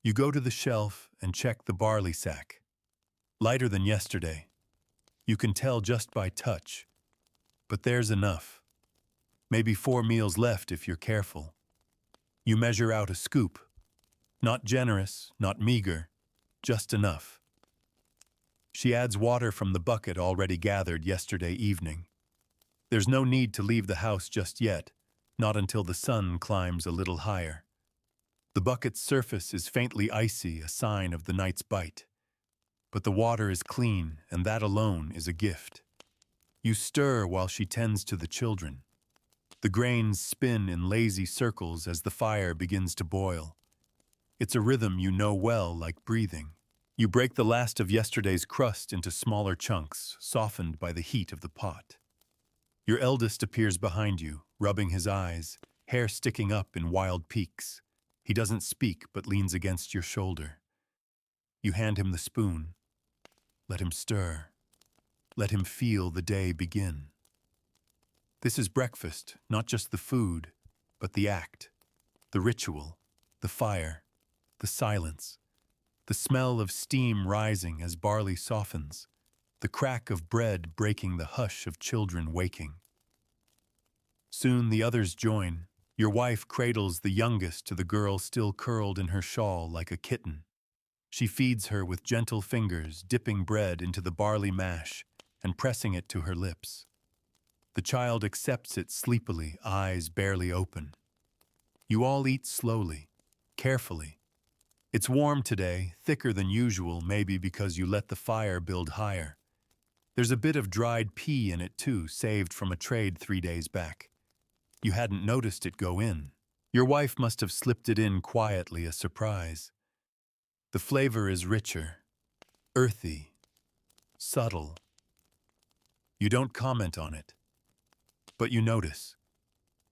You go to the shelf and check the barley sack. Lighter than yesterday. You can tell just by touch. But there's enough. Maybe 4 meals left if you're careful. You measure out a scoop. Not generous, not meager, just enough. She adds water from the bucket already gathered yesterday evening. There's no need to leave the house just yet, not until the sun climbs a little higher. The bucket's surface is faintly icy, a sign of the night's bite. But the water is clean, and that alone is a gift. You stir while she tends to the children. The grains spin in lazy circles as the fire begins to boil. It's a rhythm you know well, like breathing. You break the last of yesterday's crust into smaller chunks, softened by the heat of the pot. Your eldest appears behind you, rubbing his eyes, hair sticking up in wild peaks. He doesn't speak, but leans against your shoulder. You hand him the spoon. Let him stir. Let him feel the day begin. This is breakfast, not just the food, but the act, the ritual, the fire, the silence, the smell of steam rising as barley softens, the crack of bread breaking the hush of children waking. Soon the others join. Your wife cradles the youngest to the girl still curled in her shawl like a kitten. She feeds her with gentle fingers, dipping bread into the barley mash and pressing it to her lips. The child accepts it sleepily, eyes barely open. You all eat slowly, carefully. It's warm today, thicker than usual, maybe because you let the fire build higher. There's a bit of dried pea in it too, saved from a trade 3 days back. You hadn't noticed it go in. Your wife must have slipped it in quietly, a surprise. The flavor is richer, earthy, subtle. You don't comment on it. But you notice.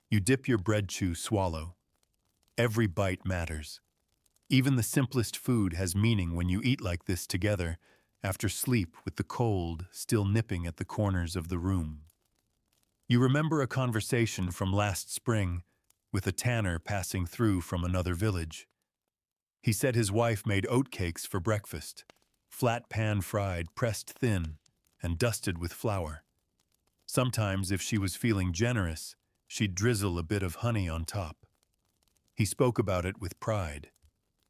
You dip your bread, chew, swallow. Every bite matters. Even the simplest food has meaning when you eat like this together, after sleep with the cold still nipping at the corners of the room. You remember a conversation from last spring with a tanner passing through from another village. He said his wife made oatcakes for breakfast, flat pan-fried, pressed thin, and dusted with flour. Sometimes, if she was feeling generous, she'd drizzle a bit of honey on top. He spoke about it with pride.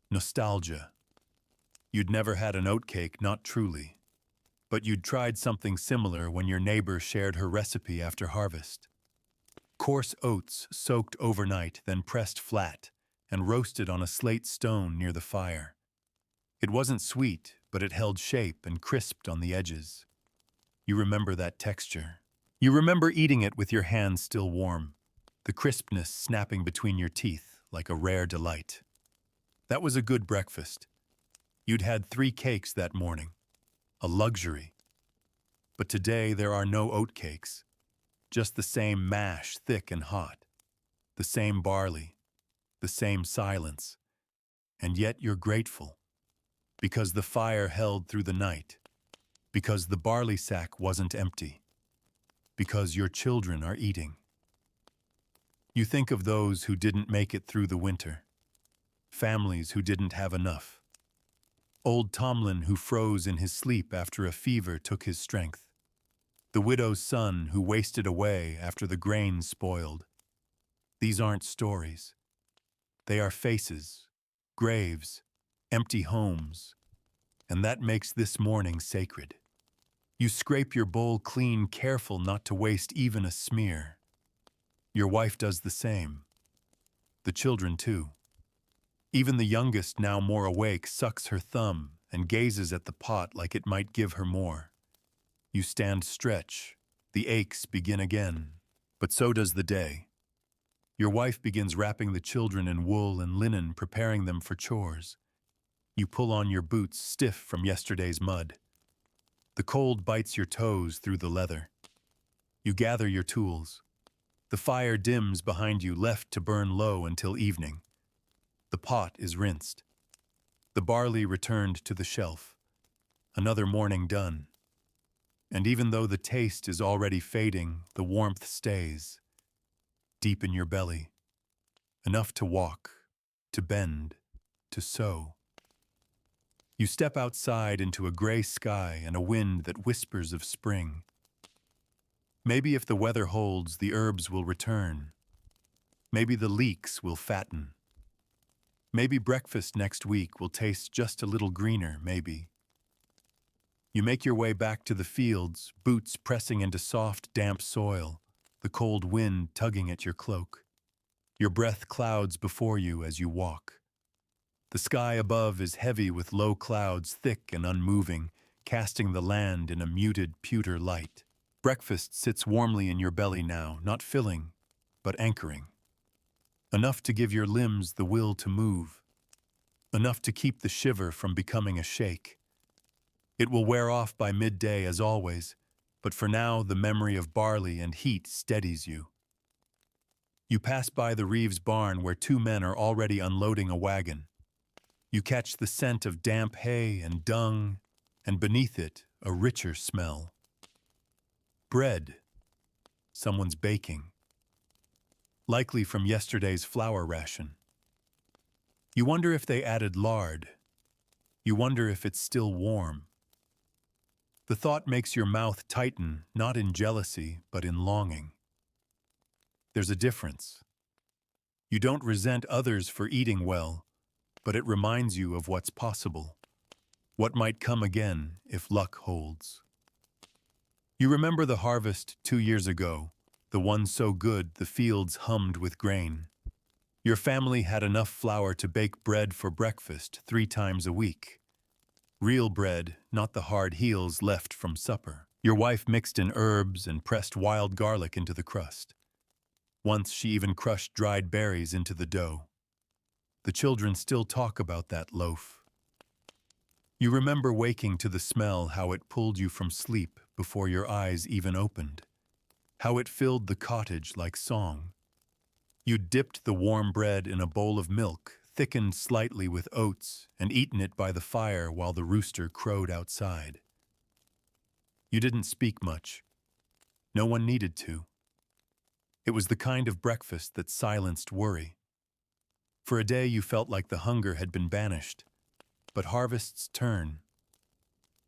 Nostalgia. You'd never had an oatcake, not truly. But you'd tried something similar when your neighbor shared her recipe after harvest. Coarse oats soaked overnight, then pressed flat and roasted on a slate stone near the fire. It wasn't sweet, but it held shape and crisped on the edges. You remember that texture. You remember eating it with your hands still warm, the crispness snapping between your teeth like a rare delight. That was a good breakfast. You'd had 3 cakes that morning, a luxury. But today there are no oatcakes, just the same mash, thick and hot, the same barley, the same silence. And yet you're grateful, because the fire held through the night, because the barley sack wasn't empty, because your children are eating. You think of those who didn't make it through the winter, families who didn't have enough. Old Tomlin who froze in his sleep after a fever took his strength. The widow's son who wasted away after the grain spoiled. These aren't stories. They are faces, graves, empty homes, and that makes this morning sacred. You scrape your bowl clean, careful not to waste even a smear. Your wife does the same. The children too. Even the youngest, now more awake, sucks her thumb and gazes at the pot like it might give her more. You stand stretch. The aches begin again. But so does the day. Your wife begins wrapping the children in wool and linen, preparing them for chores. You pull on your boots, stiff from yesterday's mud. The cold bites your toes through the leather. You gather your tools. The fire dims behind you, left to burn low until evening. The pot is rinsed. The barley returned to the shelf. Another morning done. And even though the taste is already fading, the warmth stays. Deep in your belly. Enough to walk, to bend, to sew. You step outside into a gray sky and a wind that whispers of spring. Maybe if the weather holds, the herbs will return. Maybe the leeks will fatten. Maybe breakfast next week will taste just a little greener, maybe. You make your way back to the fields, boots pressing into soft, damp soil, the cold wind tugging at your cloak. Your breath clouds before you as you walk. The sky above is heavy with low clouds, thick and unmoving, casting the land in a muted, pewter light. Breakfast sits warmly in your belly now, not filling, but anchoring. Enough to give your limbs the will to move. Enough to keep the shiver from becoming a shake. It will wear off by midday as always, but for now the memory of barley and heat steadies you. You pass by the Reeves barn where 2 men are already unloading a wagon. You catch the scent of damp hay and dung, and beneath it, a richer smell. Bread. Someone's baking. Likely from yesterday's flour ration. You wonder if they added lard. You wonder if it's still warm. The thought makes your mouth tighten, not in jealousy, but in longing. There's a difference. You don't resent others for eating well, but it reminds you of what's possible, what might come again if luck holds. You remember the harvest 2 years ago, the one so good the fields hummed with grain. Your family had enough flour to bake bread for breakfast 3 times a week. Real bread, not the hard heels left from supper. Your wife mixed in herbs and pressed wild garlic into the crust. Once she even crushed dried berries into the dough. The children still talk about that loaf. You remember waking to the smell, how it pulled you from sleep before your eyes even opened. How it filled the cottage like song. You dipped the warm bread in a bowl of milk, thickened slightly with oats, and eaten it by the fire while the rooster crowed outside. You didn't speak much. No one needed to. It was the kind of breakfast that silenced worry. For a day you felt like the hunger had been banished. But harvests turn.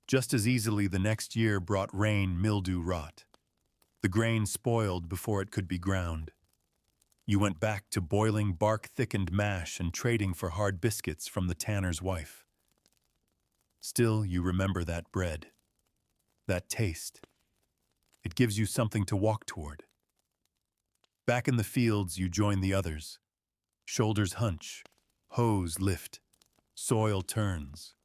Just as easily the next year brought rain, mildew, rot. The grain spoiled before it could be ground. You went back to boiling bark-thickened mash and trading for hard biscuits from the tanner's wife. Still, you remember that bread, that taste. It gives you something to walk toward. Back in the fields, you join the others. Shoulders hunch, hoes lift, soil turns.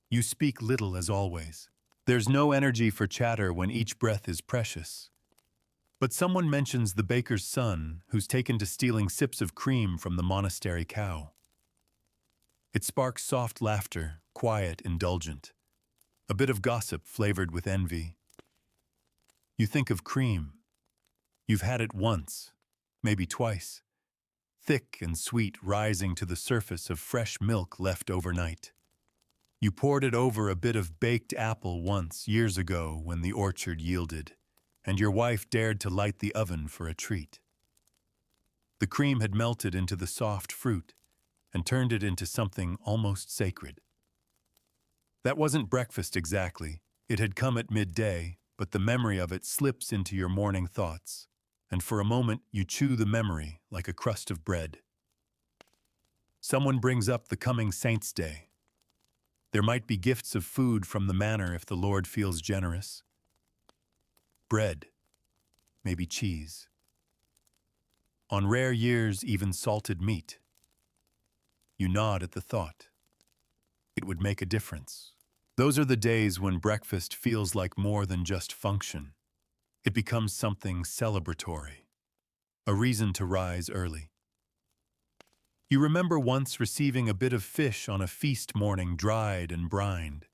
You speak little as always. There's no energy for chatter when each breath is precious. But someone mentions the baker's son who's taken to stealing sips of cream from the monastery cow. It sparks soft laughter, quiet, indulgent. A bit of gossip flavored with envy. You think of cream. You've had it once, maybe twice. Thick and sweet, rising to the surface of fresh milk left overnight. You poured it over a bit of baked apple once, years ago, when the orchard yielded, and your wife dared to light the oven for a treat. The cream had melted into the soft fruit and turned it into something almost sacred. That wasn't breakfast exactly. It had come at midday, but the memory of it slips into your morning thoughts, and for a moment you chew the memory like a crust of bread. Someone brings up the coming Saint's Day. There might be gifts of food from the manor if the Lord feels generous. Bread, maybe cheese. On rare years, even salted meat. You nod at the thought. It would make a difference. Those are the days when breakfast feels like more than just function. It becomes something celebratory, a reason to rise early. You remember once receiving a bit of fish on a feast morning, dried and brined.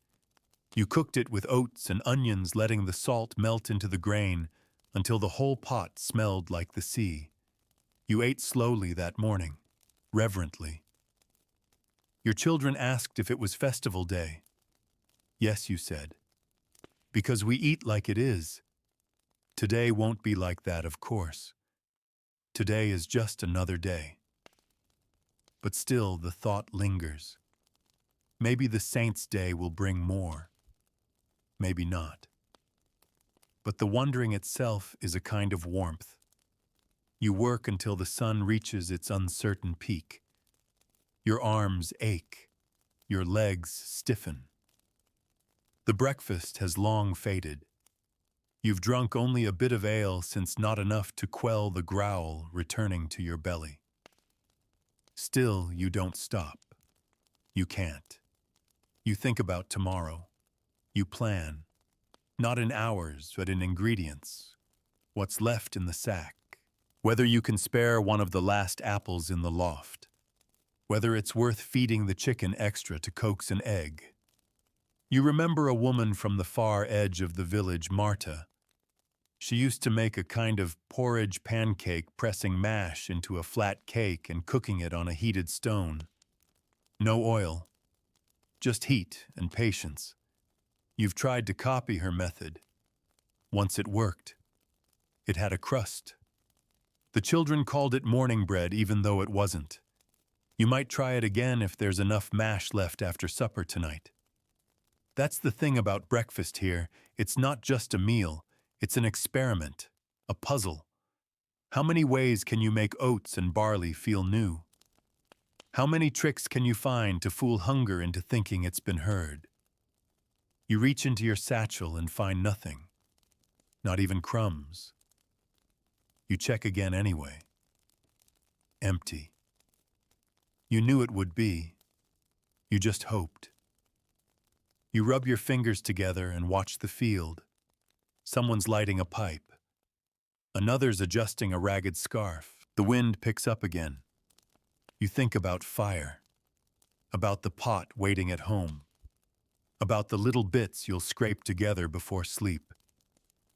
You cooked it with oats and onions, letting the salt melt into the grain until the whole pot smelled like the sea. You ate slowly that morning, reverently. Your children asked if it was festival day. Yes, you said. Because we eat like it is. Today won't be like that, of course. Today is just another day. But still, the thought lingers. Maybe the Saint's Day will bring more. Maybe not. But the wondering itself is a kind of warmth. You work until the sun reaches its uncertain peak. Your arms ache. Your legs stiffen. The breakfast has long faded. You've drunk only a bit of ale, since not enough to quell the growl returning to your belly. Still, you don't stop. You can't. You think about tomorrow. You plan. Not in hours, but in ingredients. What's left in the sack. Whether you can spare one of the last apples in the loft. Whether it's worth feeding the chicken extra to coax an egg. You remember a woman from the far edge of the village, Marta. She used to make a kind of porridge pancake, pressing mash into a flat cake and cooking it on a heated stone. No oil, just heat and patience. You've tried to copy her method. Once it worked. It had a crust. The children called it morning bread, even though it wasn't. You might try it again if there's enough mash left after supper tonight. That's the thing about breakfast here. It's not just a meal. It's an experiment, a puzzle. How many ways can you make oats and barley feel new? How many tricks can you find to fool hunger into thinking it's been heard? You reach into your satchel and find nothing, not even crumbs. You check again anyway. Empty. You knew it would be. You just hoped. You rub your fingers together and watch the field. Someone's lighting a pipe. Another's adjusting a ragged scarf. The wind picks up again. You think about fire, about the pot waiting at home, about the little bits you'll scrape together before sleep,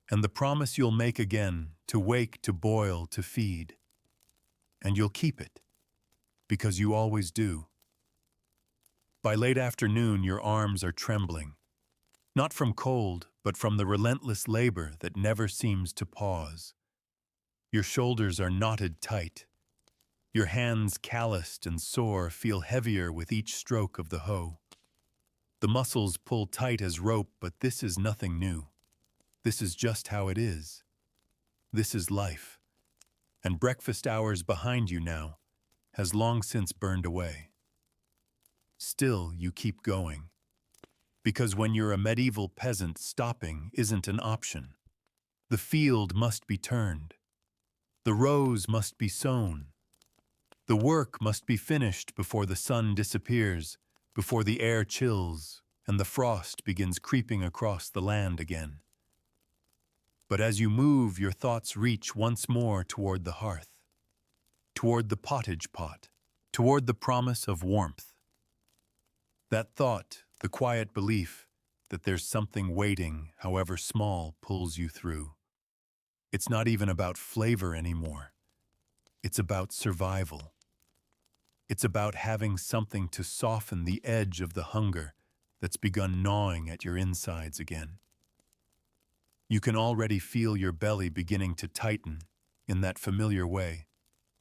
and the promise you'll make again to wake, to boil, to feed. And you'll keep it, because you always do. By late afternoon, your arms are trembling, not from cold, but from the relentless labor that never seems to pause. Your shoulders are knotted tight. Your hands, calloused and sore, feel heavier with each stroke of the hoe. The muscles pull tight as rope, but this is nothing new. This is just how it is. This is life. And breakfast hours behind you now has long since burned away. Still, you keep going. Because when you're a medieval peasant, stopping isn't an option. The field must be turned. The rows must be sown. The work must be finished before the sun disappears, before the air chills, and the frost begins creeping across the land again. But as you move, your thoughts reach once more toward the hearth, toward the pottage pot, toward the promise of warmth. That thought, the quiet belief that there's something waiting, however small, pulls you through. It's not even about flavor anymore. It's about survival. It's about having something to soften the edge of the hunger that's begun gnawing at your insides again. You can already feel your belly beginning to tighten in that familiar way,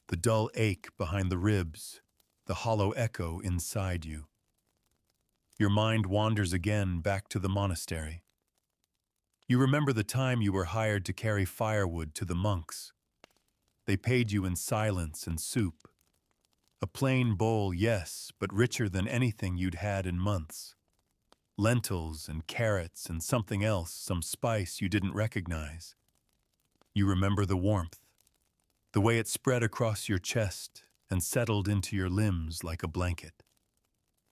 the dull ache behind the ribs, the hollow echo inside you. Your mind wanders again back to the monastery. You remember the time you were hired to carry firewood to the monks. They paid you in silence and soup. A plain bowl, yes, but richer than anything you'd had in months. Lentils and carrots and something else, some spice you didn't recognize. You remember the warmth, the way it spread across your chest and settled into your limbs like a blanket.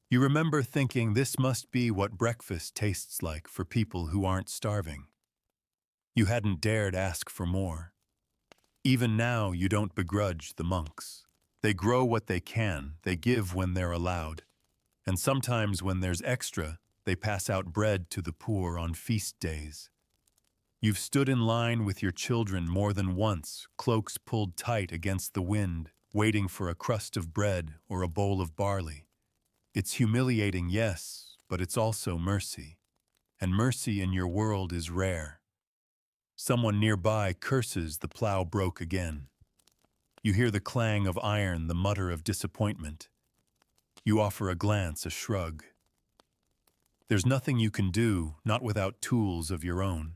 You remember thinking this must be what breakfast tastes like for people who aren't starving. You hadn't dared ask for more. Even now, you don't begrudge the monks. They grow what they can, they give when they're allowed. And sometimes when there's extra, they pass out bread to the poor on feast days. You've stood in line with your children more than once, cloaks pulled tight against the wind, waiting for a crust of bread or a bowl of barley. It's humiliating, yes, but it's also mercy. And mercy in your world is rare. Someone nearby curses the plow broke again. You hear the clang of iron, the mutter of disappointment. You offer a glance, a shrug. There's nothing you can do, not without tools of your own.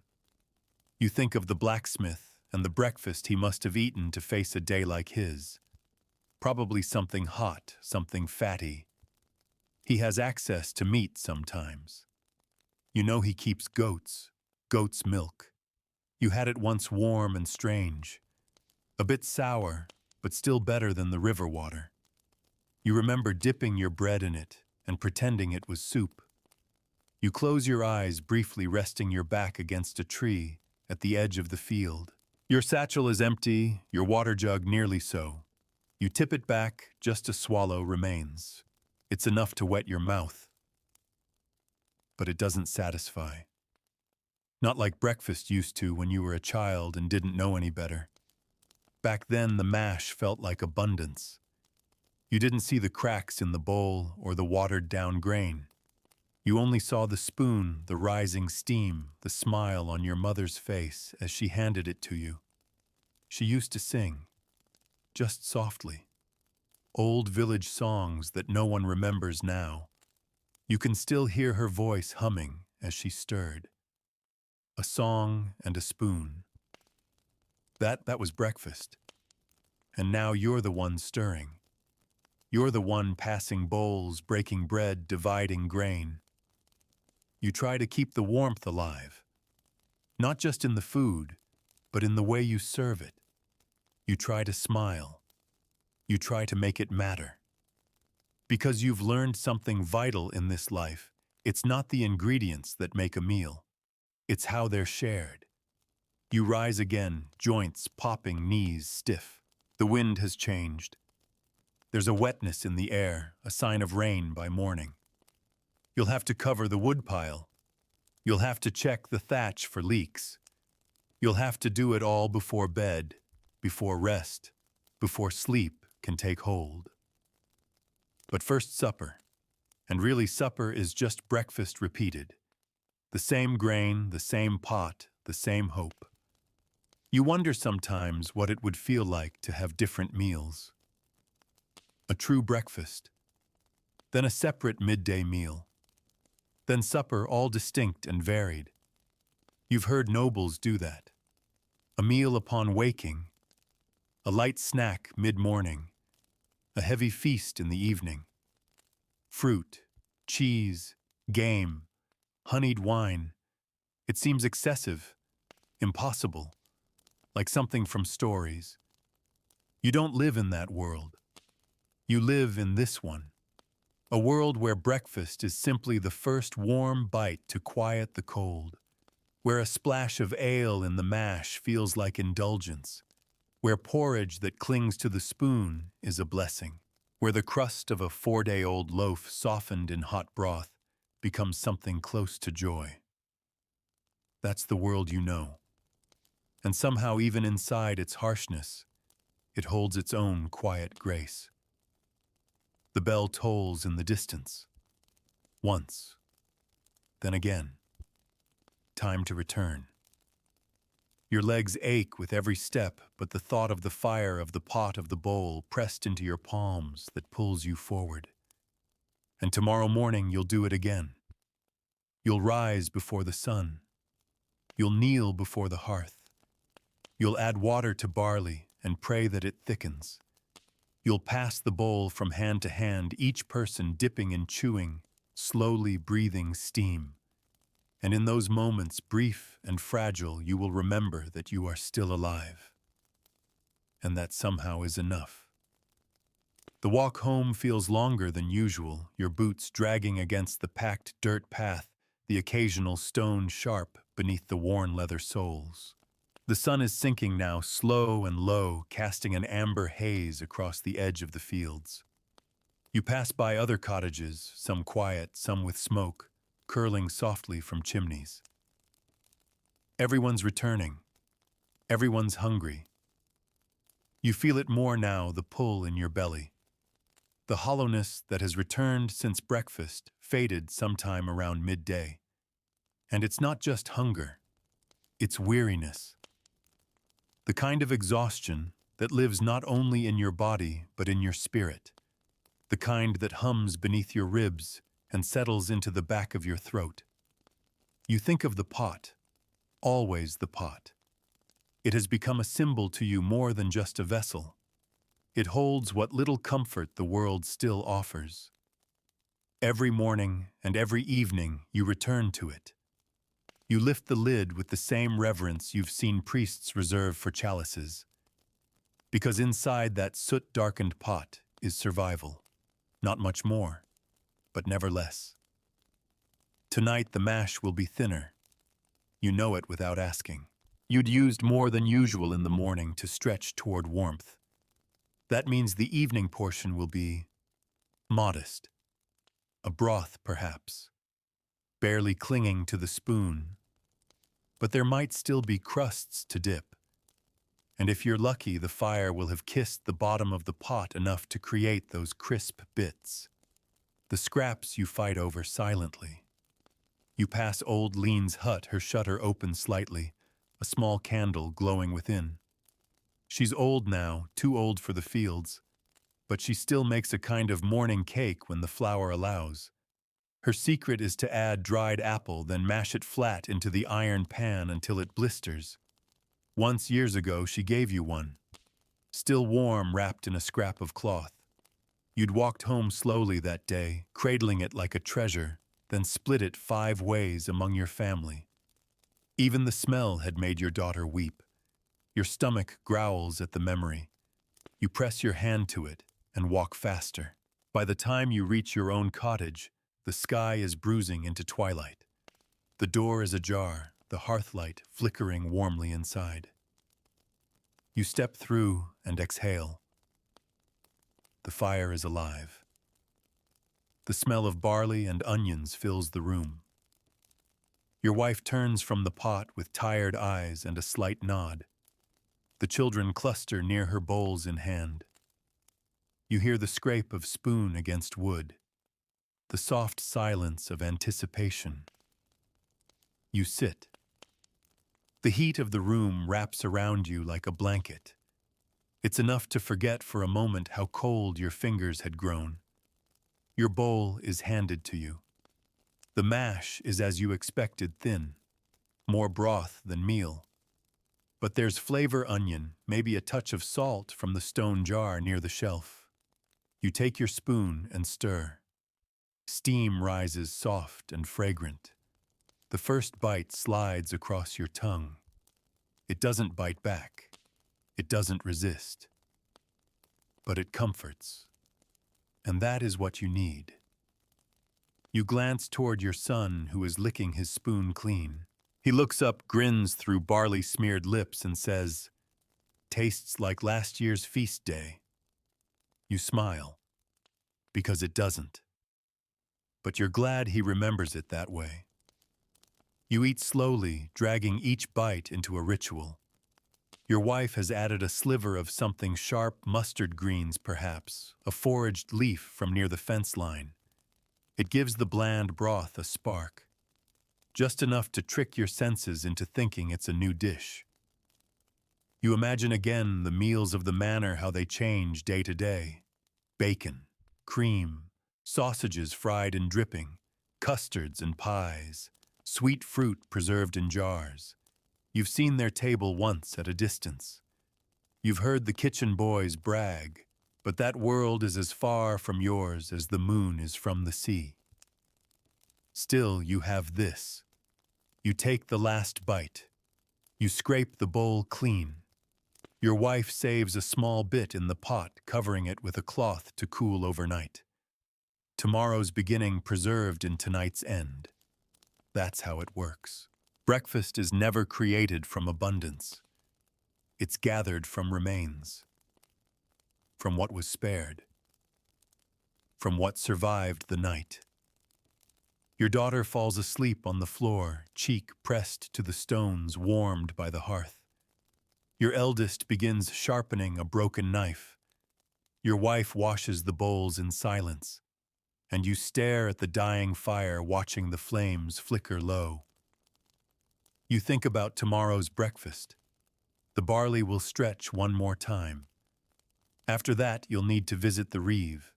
You think of the blacksmith and the breakfast he must have eaten to face a day like his. Probably something hot, something fatty. He has access to meat sometimes. You know he keeps goats, goat's milk. You had it once warm and strange. A bit sour, but still better than the river water. You remember dipping your bread in it and pretending it was soup. You close your eyes, briefly resting your back against a tree at the edge of the field. Your satchel is empty, your water jug nearly so. You tip it back, just a swallow remains. It's enough to wet your mouth. But it doesn't satisfy. Not like breakfast used to when you were a child and didn't know any better. Back then, the mash felt like abundance. You didn't see the cracks in the bowl or the watered-down grain. You only saw the spoon, the rising steam, the smile on your mother's face as she handed it to you. She used to sing, just softly. Old village songs that no one remembers now. You can still hear her voice humming as she stirred. A song and a spoon. That was breakfast. And now you're the one stirring. You're the one passing bowls, breaking bread, dividing grain. You try to keep the warmth alive. Not just in the food, but in the way you serve it. You try to smile. You try to make it matter. Because you've learned something vital in this life. It's not the ingredients that make a meal. It's how they're shared. You rise again, joints popping, knees stiff. The wind has changed. There's a wetness in the air, a sign of rain by morning. You'll have to cover the woodpile. You'll have to check the thatch for leaks. You'll have to do it all before bed, before rest, before sleep can take hold. But first supper. And really supper is just breakfast repeated. The same grain, the same pot, the same hope. You wonder sometimes what it would feel like to have different meals. a true breakfast, then a separate midday meal, then supper, all distinct and varied. You've heard nobles do that. A meal upon waking, a light snack mid-morning, a heavy feast in the evening. Fruit, cheese, game, honeyed wine. It seems excessive, impossible, like something from stories. You don't live in that world. You live in this one. A world where breakfast is simply the first warm bite to quiet the cold, where a splash of ale in the mash feels like indulgence, where porridge that clings to the spoon is a blessing, where the crust of a 4-day-old loaf softened in hot broth becomes something close to joy. That's the world you know. And somehow, even inside its harshness, it holds its own quiet grace. The bell tolls in the distance. Once. Then again. Time to return. Your legs ache with every step, but the thought of the fire of the pot of the bowl pressed into your palms that pulls you forward. And tomorrow morning you'll do it again. You'll rise before the sun. You'll kneel before the hearth. You'll add water to barley and pray that it thickens. You'll pass the bowl from hand to hand, each person dipping and chewing, slowly breathing steam. And in those moments, brief and fragile, you will remember that you are still alive. And that somehow is enough. The walk home feels longer than usual, your boots dragging against the packed dirt path, the occasional stone sharp beneath the worn leather soles. The sun is sinking now, slow and low, casting an amber haze across the edge of the fields. You pass by other cottages, some quiet, some with smoke, curling softly from chimneys. Everyone's returning. Everyone's hungry. You feel it more now, the pull in your belly. The hollowness that has returned since breakfast faded sometime around midday. And it's not just hunger. It's weariness. The kind of exhaustion that lives not only in your body but in your spirit. The kind that hums beneath your ribs and settles into the back of your throat. You think of the pot, always the pot. It has become a symbol to you more than just a vessel. It holds what little comfort the world still offers. Every morning and every evening you return to it. You lift the lid with the same reverence you've seen priests reserve for chalices. Because inside that soot-darkened pot is survival. Not much more, but never less. Tonight the mash will be thinner. You know it without asking. You'd used more than usual in the morning to stretch toward warmth. That means the evening portion will be modest. A broth, perhaps, barely clinging to the spoon. But there might still be crusts to dip. And if you're lucky, the fire will have kissed the bottom of the pot enough to create those crisp bits. The scraps you fight over silently. You pass old Lean's hut, her shutter open slightly, a small candle glowing within. She's old now, too old for the fields, but she still makes a kind of morning cake when the flour allows. Her secret is to add dried apple, then mash it flat into the iron pan until it blisters. Once years ago, she gave you one, still warm, wrapped in a scrap of cloth. You'd walked home slowly that day, cradling it like a treasure, then split it 5 ways among your family. Even the smell had made your daughter weep. Your stomach growls at the memory. You press your hand to it and walk faster. By the time you reach your own cottage, the sky is bruising into twilight. The door is ajar, the hearth light flickering warmly inside. You step through and exhale. The fire is alive. The smell of barley and onions fills the room. Your wife turns from the pot with tired eyes and a slight nod. The children cluster near her bowls in hand. You hear the scrape of spoon against wood, the soft silence of anticipation. You sit. The heat of the room wraps around you like a blanket. It's enough to forget for a moment how cold your fingers had grown. Your bowl is handed to you. The mash is as you expected, thin, more broth than meal. But there's flavor onion, maybe a touch of salt from the stone jar near the shelf. You take your spoon and stir. Steam rises soft and fragrant. The first bite slides across your tongue. It doesn't bite back. It doesn't resist. But it comforts. And that is what you need. You glance toward your son, who is licking his spoon clean. He looks up, grins through barley-smeared lips, and says, "Tastes like last year's feast day." You smile, because it doesn't. But you're glad he remembers it that way. You eat slowly, dragging each bite into a ritual. Your wife has added a sliver of something sharp, mustard greens perhaps, a foraged leaf from near the fence line. It gives the bland broth a spark, just enough to trick your senses into thinking it's a new dish. You imagine again the meals of the manor, how they change day to day. Bacon, cream, sausages fried in dripping, custards and pies, sweet fruit preserved in jars. You've seen their table once at a distance. You've heard the kitchen boys brag, but that world is as far from yours as the moon is from the sea. Still, you have this. You take the last bite. You scrape the bowl clean. Your wife saves a small bit in the pot, covering it with a cloth to cool overnight. Tomorrow's beginning preserved in tonight's end. That's how it works. Breakfast is never created from abundance. It's gathered from remains, from what was spared, from what survived the night. Your daughter falls asleep on the floor, cheek pressed to the stones, warmed by the hearth. Your eldest begins sharpening a broken knife. Your wife washes the bowls in silence, and you stare at the dying fire, watching the flames flicker low. You think about tomorrow's breakfast. The barley will stretch one more time. After that, you'll need to visit the reeve,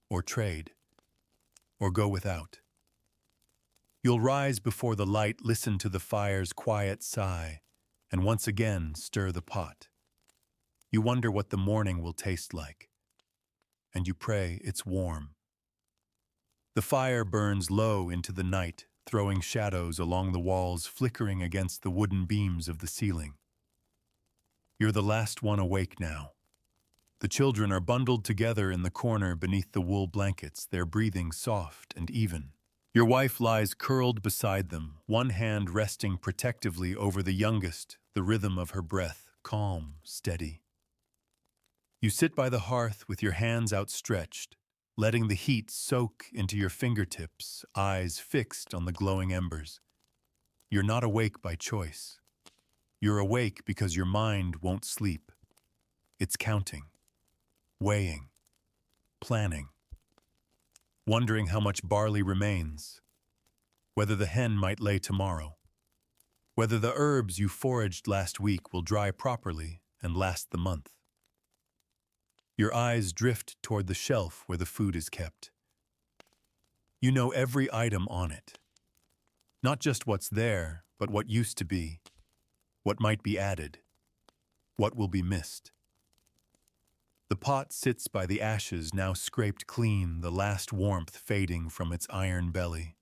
or trade, or go without. You'll rise before the light, listen to the fire's quiet sigh, and once again stir the pot. You wonder what the morning will taste like, and you pray it's warm. The fire burns low into the night, throwing shadows along the walls, flickering against the wooden beams of the ceiling. You're the last one awake now. The children are bundled together in the corner beneath the wool blankets, their breathing soft and even. Your wife lies curled beside them, one hand resting protectively over the youngest, the rhythm of her breath, calm, steady. You sit by the hearth with your hands outstretched, letting the heat soak into your fingertips, eyes fixed on the glowing embers. You're not awake by choice. You're awake because your mind won't sleep. It's counting, weighing, planning, wondering how much barley remains, whether the hen might lay tomorrow, whether the herbs you foraged last week will dry properly and last the month. Your eyes drift toward the shelf where the food is kept. You know every item on it. Not just what's there, but what used to be, what might be added, what will be missed. The pot sits by the ashes, now scraped clean, the last warmth fading from its iron belly.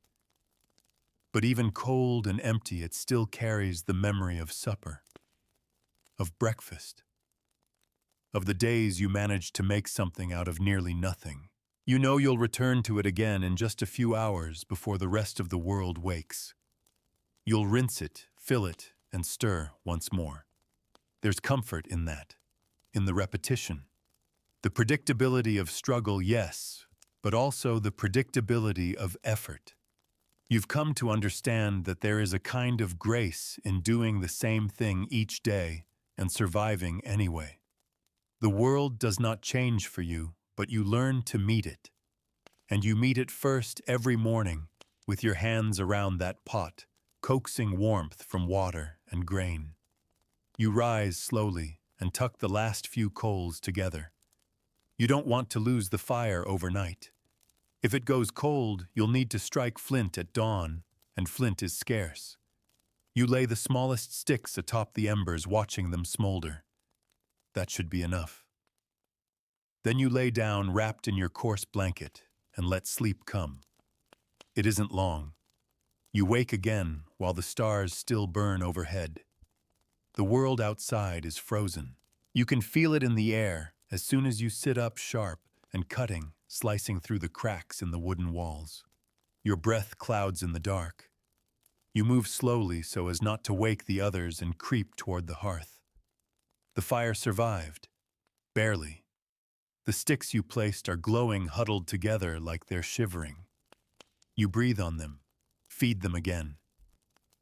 But even cold and empty, it still carries the memory of supper, of breakfast, of the days you managed to make something out of nearly nothing. You know you'll return to it again in just a few hours before the rest of the world wakes. You'll rinse it, fill it, and stir once more. There's comfort in that, in the repetition. The predictability of struggle, yes, but also the predictability of effort. You've come to understand that there is a kind of grace in doing the same thing each day and surviving anyway. The world does not change for you, but you learn to meet it. And you meet it first every morning with your hands around that pot, coaxing warmth from water and grain. You rise slowly, and tuck the last few coals together. You don't want to lose the fire overnight. If it goes cold, you'll need to strike flint at dawn, and flint is scarce. You lay the smallest sticks atop the embers, watching them smolder. That should be enough. Then you lay down wrapped in your coarse blanket and let sleep come. It isn't long. You wake again while the stars still burn overhead. The world outside is frozen. You can feel it in the air as soon as you sit up sharp and cutting, slicing through the cracks in the wooden walls. Your breath clouds in the dark. You move slowly so as not to wake the others and creep toward the hearth. The fire survived. Barely. The sticks you placed are glowing, huddled together like they're shivering. You breathe on them, feed them again.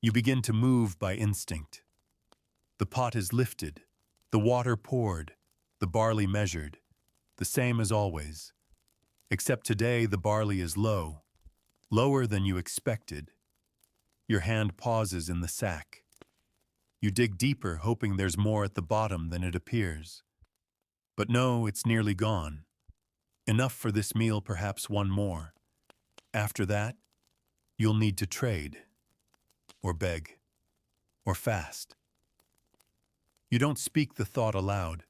You begin to move by instinct. The pot is lifted, the water poured, the barley measured, the same as always. Except today the barley is low, lower than you expected. Your hand pauses in the sack. You dig deeper, hoping there's more at the bottom than it appears. But no, it's nearly gone. Enough for this meal, perhaps one more. After that, you'll need to trade, or beg, or fast. You don't speak the thought aloud,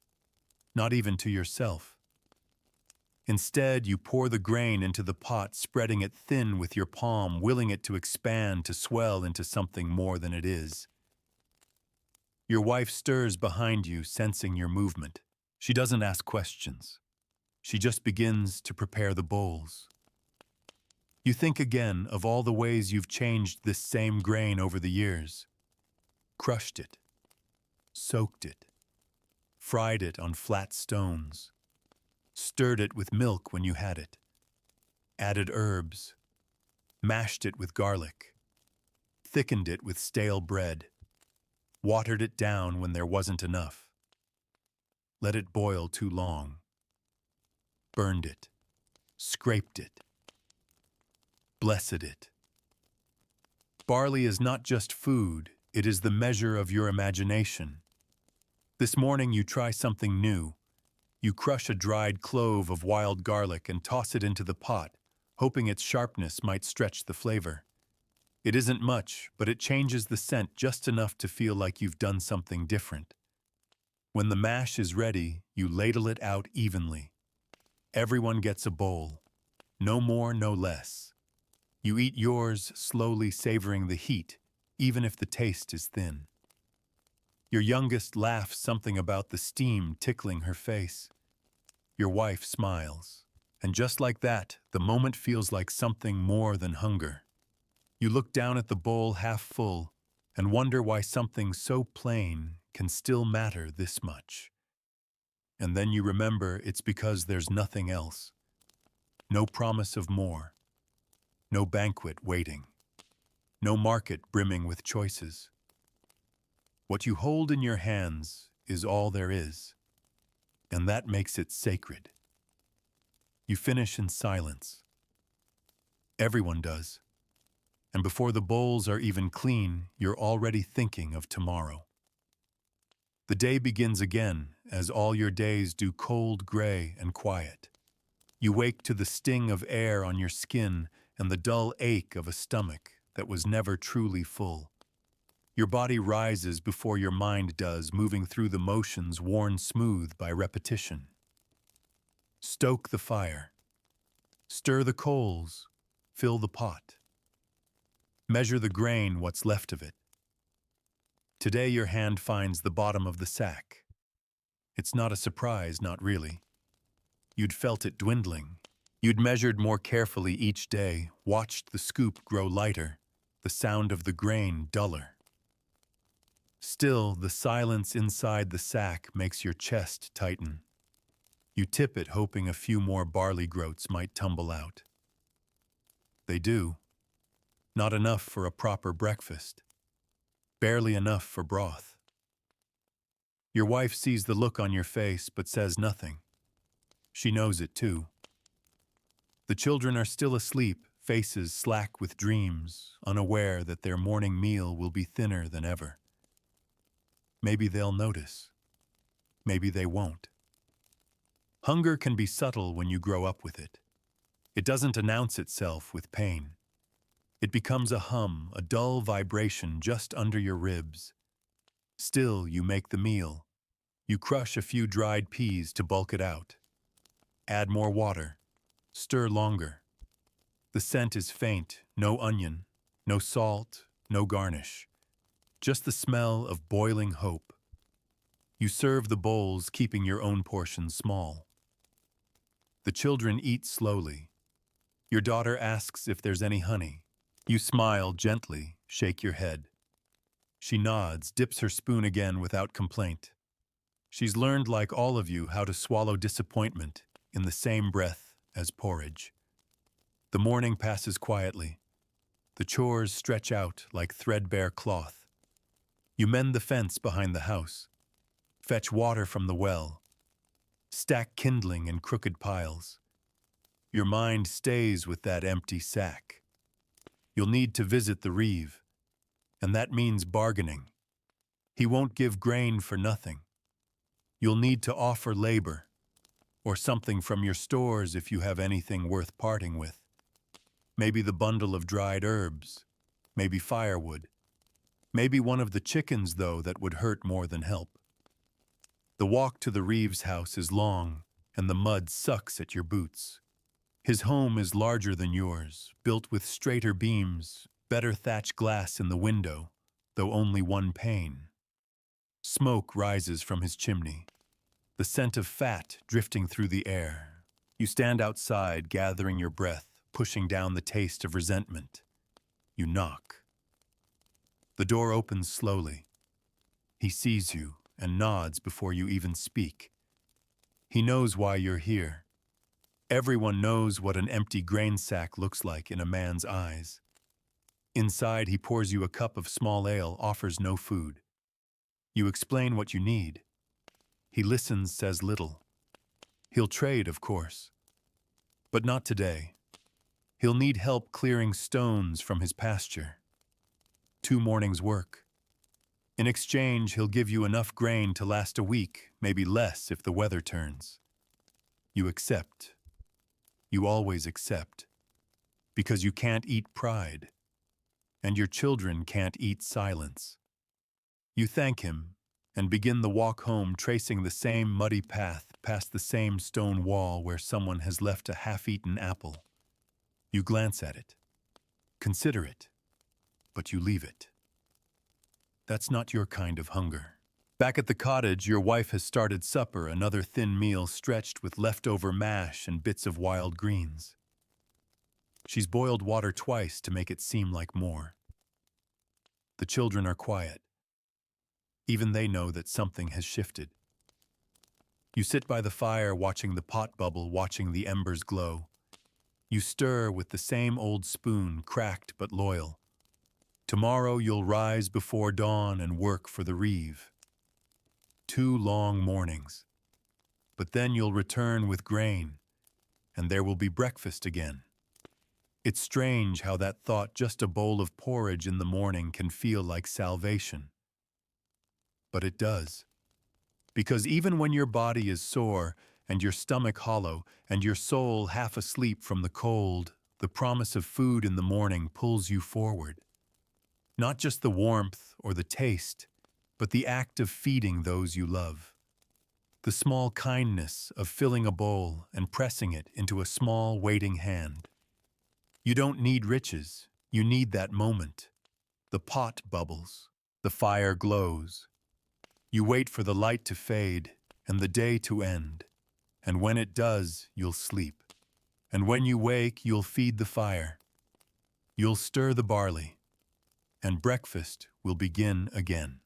not even to yourself. Instead, you pour the grain into the pot, spreading it thin with your palm, willing it to expand, to swell into something more than it is. Your wife stirs behind you, sensing your movement. She doesn't ask questions. She just begins to prepare the bowls. You think again of all the ways you've changed this same grain over the years. Crushed it, soaked it, fried it on flat stones, stirred it with milk when you had it, added herbs, mashed it with garlic, thickened it with stale bread, watered it down when there wasn't enough, let it boil too long, burned it, scraped it, blessed it. Barley is not just food, it is the measure of your imagination. This morning you try something new. You crush a dried clove of wild garlic and toss it into the pot, hoping its sharpness might stretch the flavor. It isn't much, but it changes the scent just enough to feel like you've done something different. When the mash is ready, you ladle it out evenly. Everyone gets a bowl. No more, no less. You eat yours, slowly savoring the heat, even if the taste is thin. Your youngest laughs something about the steam tickling her face. Your wife smiles. And just like that, the moment feels like something more than hunger. You look down at the bowl half full and wonder why something so plain can still matter this much. And then you remember it's because there's nothing else. No promise of more. No banquet waiting. No market brimming with choices. What you hold in your hands is all there is, and that makes it sacred. You finish in silence. Everyone does. And before the bowls are even clean, you're already thinking of tomorrow. The day begins again, as all your days do, cold, gray, and quiet. You wake to the sting of air on your skin and the dull ache of a stomach that was never truly full. Your body rises before your mind does, moving through the motions worn smooth by repetition. Stoke the fire. Stir the coals. Fill the pot. Measure the grain, what's left of it. Today your hand finds the bottom of the sack. It's not a surprise, not really. You'd felt it dwindling. You'd measured more carefully each day, watched the scoop grow lighter, the sound of the grain duller. Still, the silence inside the sack makes your chest tighten. You tip it, hoping a few more barley groats might tumble out. They do. Not enough for a proper breakfast. Barely enough for broth. Your wife sees the look on your face but says nothing. She knows it too. The children are still asleep, faces slack with dreams, unaware that their morning meal will be thinner than ever. Maybe they'll notice. maybe they won't. Hunger can be subtle when you grow up with it. It doesn't announce itself with pain. It becomes a hum, a dull vibration just under your ribs. Still, you make the meal. You crush a few dried peas to bulk it out. Add more water. Stir longer. The scent is faint, no onion, no salt, no garnish. Just the smell of boiling hope. You serve the bowls, keeping your own portion small. The children eat slowly. Your daughter asks if there's any honey. You smile gently, shake your head. She nods, dips her spoon again without complaint. She's learned, like all of you, how to swallow disappointment in the same breath as porridge. The morning passes quietly. The chores stretch out like threadbare cloth. You mend the fence behind the house, fetch water from the well, stack kindling in crooked piles. Your mind stays with that empty sack. You'll need to visit the reeve, and that means bargaining. He won't give grain for nothing. You'll need to offer labor, or something from your stores if you have anything worth parting with. Maybe the bundle of dried herbs, maybe firewood, maybe one of the chickens, though, that would hurt more than help. The walk to the reeve's house is long, and the mud sucks at your boots. His home is larger than yours, built with straighter beams, better thatched glass in the window, though only one pane. Smoke rises from his chimney, the scent of fat drifting through the air. You stand outside, gathering your breath, pushing down the taste of resentment. You knock. The door opens slowly. He sees you and nods before you even speak. He knows why you're here. Everyone knows what an empty grain sack looks like in a man's eyes. Inside, he pours you a cup of small ale, offers no food. You explain what you need. He listens, says little. He'll trade, of course. But not today. He'll need help clearing stones from his pasture. 2 mornings' work. In exchange, he'll give you enough grain to last a week, maybe less if the weather turns. You accept. You always accept. Because you can't eat pride. And your children can't eat silence. You thank him and begin the walk home, tracing the same muddy path past the same stone wall where someone has left a half-eaten apple. You glance at it, consider it, but you leave it. That's not your kind of hunger. Back at the cottage, your wife has started supper, another thin meal stretched with leftover mash and bits of wild greens. She's boiled water twice to make it seem like more. The children are quiet. Even they know that something has shifted. You sit by the fire, watching the pot bubble, watching the embers glow. You stir with the same old spoon, cracked but loyal. Tomorrow you'll rise before dawn and work for the reeve. 2 long mornings. But then you'll return with grain, and there will be breakfast again. It's strange how that thought, just a bowl of porridge in the morning, can feel like salvation. But it does. Because even when your body is sore and your stomach hollow and your soul half asleep from the cold, the promise of food in the morning pulls you forward. Not just the warmth or the taste, but the act of feeding those you love. The small kindness of filling a bowl and pressing it into a small waiting hand. You don't need riches, you need that moment. The pot bubbles, the fire glows. You wait for the light to fade and the day to end. And when it does, you'll sleep. And when you wake, you'll feed the fire. You'll stir the barley. And breakfast will begin again.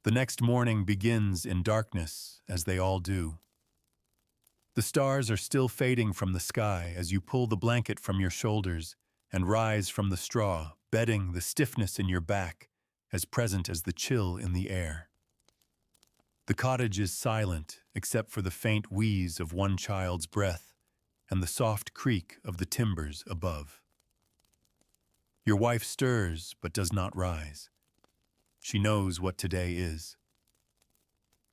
The next morning begins in darkness, as they all do. The stars are still fading from the sky as you pull the blanket from your shoulders and rise from the straw, bedding the stiffness in your back, as present as the chill in the air. The cottage is silent except for the faint wheeze of one child's breath and the soft creak of the timbers above. Your wife stirs but does not rise. She knows what today is.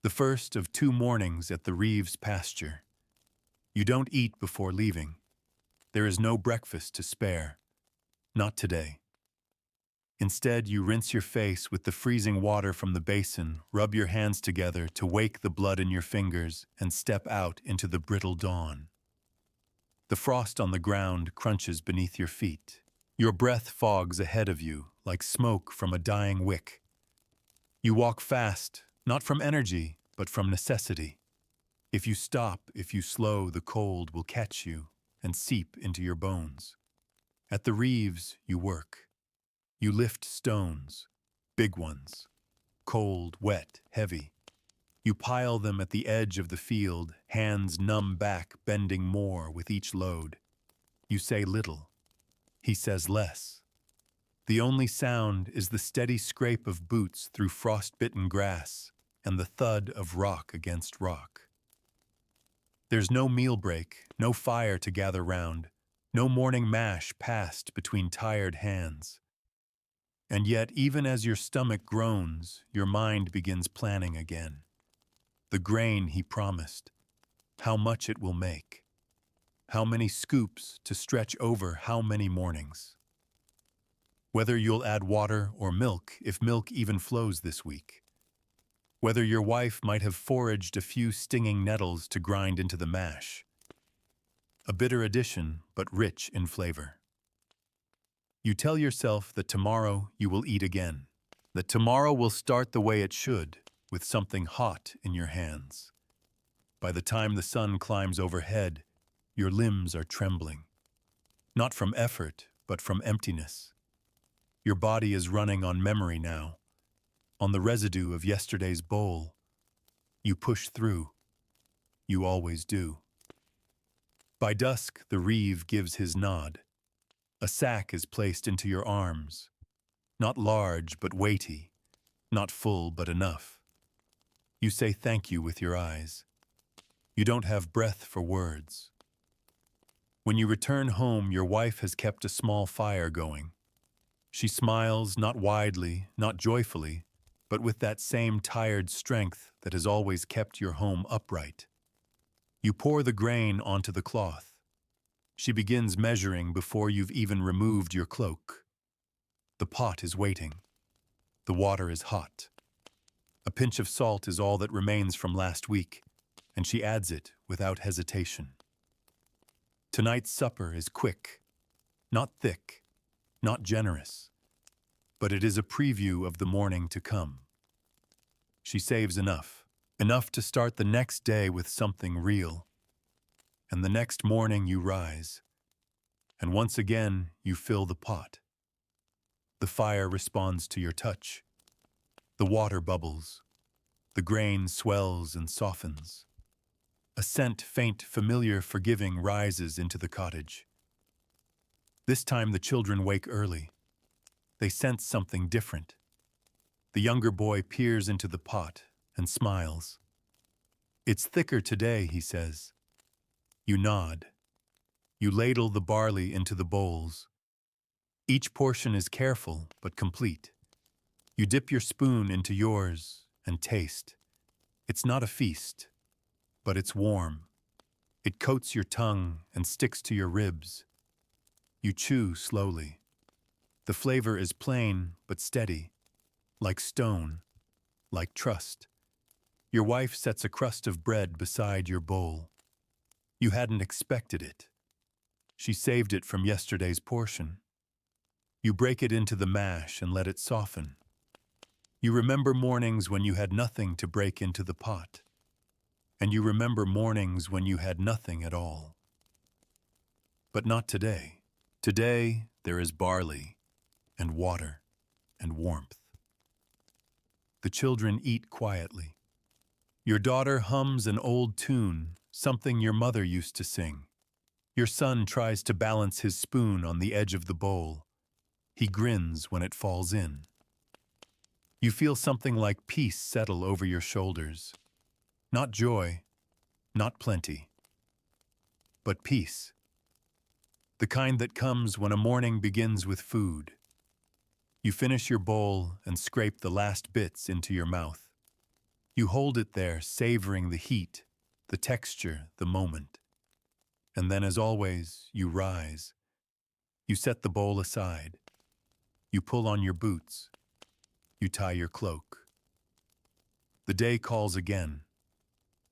The first of 2 mornings at the Reeves pasture. You don't eat before leaving. There is no breakfast to spare. Not today. Instead, you rinse your face with the freezing water from the basin, rub your hands together to wake the blood in your fingers, and step out into the brittle dawn. The frost on the ground crunches beneath your feet. Your breath fogs ahead of you like smoke from a dying wick. You walk fast, not from energy, but from necessity. If you stop, if you slow, the cold will catch you and seep into your bones. At the Reeves, you work. You lift stones, big ones, cold, wet, heavy. You pile them at the edge of the field, hands numb back, bending more with each load. You say little. He says less. The only sound is the steady scrape of boots through frost-bitten grass and the thud of rock against rock. There's no meal break, no fire to gather round, no morning mash passed between tired hands. And yet, even as your stomach groans, your mind begins planning again. The grain he promised, how much it will make, how many scoops to stretch over how many mornings. Whether you'll add water or milk, if milk even flows this week. Whether your wife might have foraged a few stinging nettles to grind into the mash. A bitter addition, but rich in flavor. You tell yourself that tomorrow you will eat again, that tomorrow will start the way it should, with something hot in your hands. By the time the sun climbs overhead, your limbs are trembling. Not from effort, but from emptiness. Your body is running on memory now, on the residue of yesterday's bowl. You push through. You always do. By dusk, the Reeve gives his nod. A sack is placed into your arms. Not large, but weighty. Not full, but enough. You say thank you with your eyes. You don't have breath for words. When you return home, your wife has kept a small fire going. She smiles, not widely, not joyfully, but with that same tired strength that has always kept your home upright. You pour the grain onto the cloth. She begins measuring before you've even removed your cloak. The pot is waiting. The water is hot. A pinch of salt is all that remains from last week, and she adds it without hesitation. Tonight's supper is quick, not thick, not generous, but it is a preview of the morning to come. She saves enough to start the next day with something real. And the next morning you rise, and once again you fill the pot. The fire responds to your touch. The water bubbles. The grain swells and softens. A scent, faint, familiar, forgiving, rises into the cottage. This time the children wake early. They sense something different. The younger boy peers into the pot and smiles. "It's thicker today," he says. You nod. You ladle the barley into the bowls. Each portion is careful but complete. You dip your spoon into yours and taste. It's not a feast, but it's warm. It coats your tongue and sticks to your ribs. You chew slowly. The flavor is plain but steady, like stone, like trust. Your wife sets a crust of bread beside your bowl. You hadn't expected it. She saved it from yesterday's portion. You break it into the mash and let it soften. You remember mornings when you had nothing to break into the pot. And you remember mornings when you had nothing at all. But not today. Today, there is barley and water and warmth. The children eat quietly. Your daughter hums an old tune, something your mother used to sing. Your son tries to balance his spoon on the edge of the bowl. He grins when it falls in. You feel something like peace settle over your shoulders. Not joy, not plenty, but peace. The kind that comes when a morning begins with food. You finish your bowl and scrape the last bits into your mouth. You hold it there, savoring the heat, the texture, the moment. And then, as always, you rise. You set the bowl aside. You pull on your boots. You tie your cloak. The day calls again,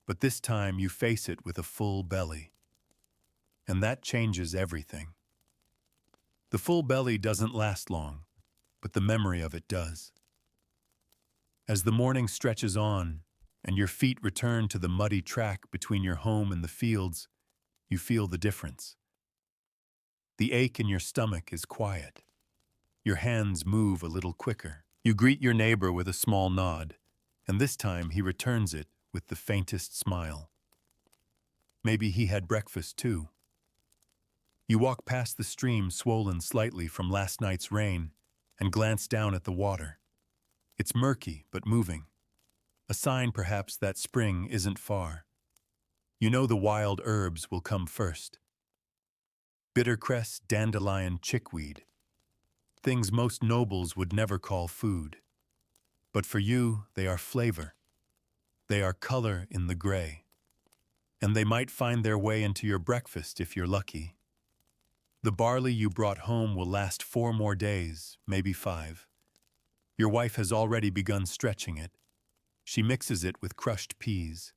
but this time you face it with a full belly. And that changes everything. The full belly doesn't last long, but the memory of it does. As the morning stretches on, and your feet return to the muddy track between your home and the fields, you feel the difference. The ache in your stomach is quiet. Your hands move a little quicker. You greet your neighbor with a small nod, and this time he returns it with the faintest smile. Maybe he had breakfast too. You walk past the stream swollen slightly from last night's rain and glance down at the water. It's murky but moving, a sign perhaps that spring isn't far. You know the wild herbs will come first. Bittercress, dandelion, chickweed. Things most nobles would never call food. But for you, they are flavor. They are color in the gray. And they might find their way into your breakfast if you're lucky. The barley you brought home will last 4 more days, maybe 5. Your wife has already begun stretching it. She mixes it with crushed peas,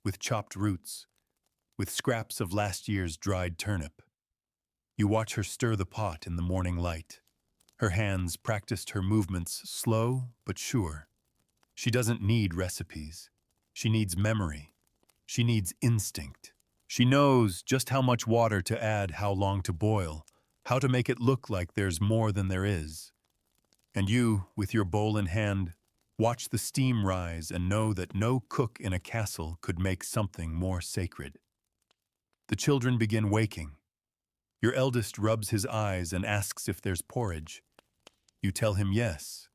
with chopped roots, with scraps of last year's dried turnip. You watch her stir the pot in the morning light. Her hands practiced her movements slow but sure. She doesn't need recipes. She needs memory. She needs instinct. She knows just how much water to add, how long to boil, how to make it look like there's more than there is. And you, with your bowl in hand, watch the steam rise and know that no cook in a castle could make something more sacred. The children begin waking. Your eldest rubs his eyes and asks if there's porridge. You tell him yes.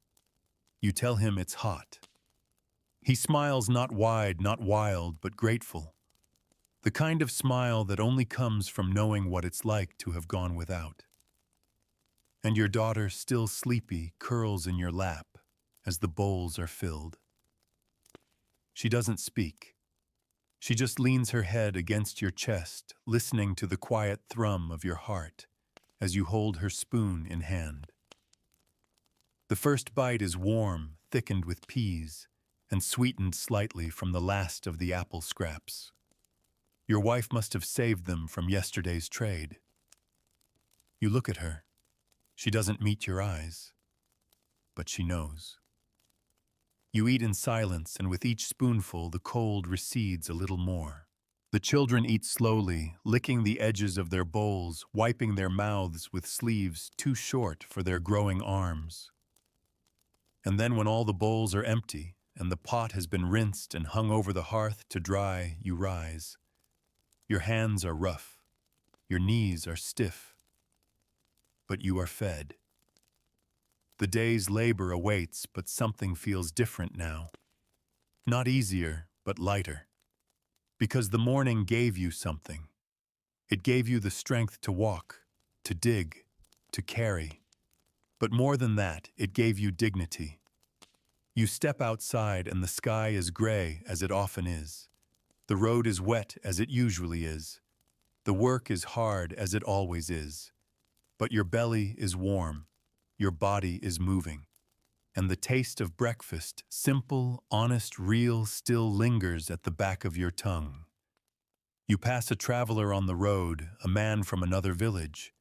You tell him it's hot. He smiles, not wide, not wild, but grateful. The kind of smile that only comes from knowing what it's like to have gone without. And your daughter, still sleepy, curls in your lap as the bowls are filled. She doesn't speak. She just leans her head against your chest, listening to the quiet thrum of your heart as you hold her spoon in hand. The first bite is warm, thickened with peas, and sweetened slightly from the last of the apple scraps. Your wife must have saved them from yesterday's trade. You look at her. She doesn't meet your eyes, but she knows. You eat in silence, and with each spoonful, the cold recedes a little more. The children eat slowly, licking the edges of their bowls, wiping their mouths with sleeves too short for their growing arms. And then when all the bowls are empty, and the pot has been rinsed and hung over the hearth to dry, you rise. Your hands are rough. Your knees are stiff. But you are fed. The day's labor awaits, but something feels different now. Not easier, but lighter. Because the morning gave you something. It gave you the strength to walk, to dig, to carry. But more than that, it gave you dignity. You step outside and the sky is gray, as it often is. The road is wet, as it usually is. The work is hard, as it always is. But your belly is warm. Your body is moving. And the taste of breakfast, simple, honest, real, still lingers at the back of your tongue. You pass a traveler on the road, a man from another village.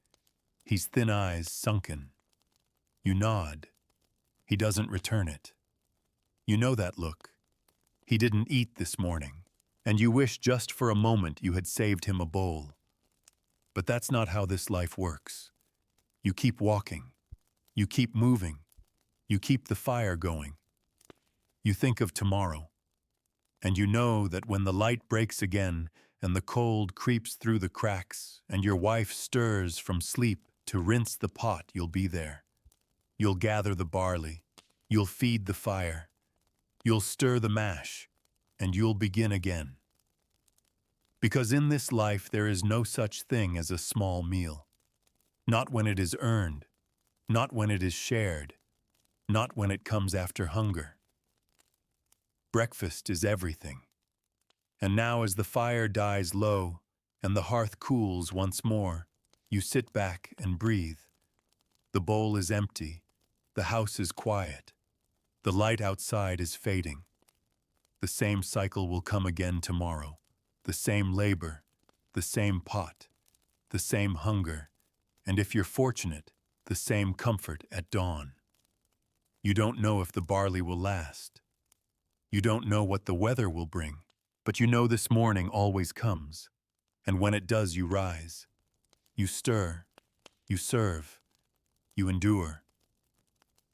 His thin eyes sunken. You nod. He doesn't return it. You know that look. He didn't eat this morning, and you wish just for a moment you had saved him a bowl. But that's not how this life works. You keep walking. You keep moving. You keep the fire going. You think of tomorrow. And you know that when the light breaks again and the cold creeps through the cracks and your wife stirs from sleep to rinse the pot, you'll be there. You'll gather the barley. You'll feed the fire. You'll stir the mash. And you'll begin again. Because in this life there is no such thing as a small meal. Not when it is earned. Not when it is shared. Not when it comes after hunger. Breakfast is everything. And now as the fire dies low and the hearth cools once more, you sit back and breathe. The bowl is empty. The house is quiet. The light outside is fading. The same cycle will come again tomorrow. The same labor, the same pot, the same hunger, and if you're fortunate, the same comfort at dawn. You don't know if the barley will last. You don't know what the weather will bring, but you know this morning always comes. And when it does, you rise. You stir. You serve. You endure.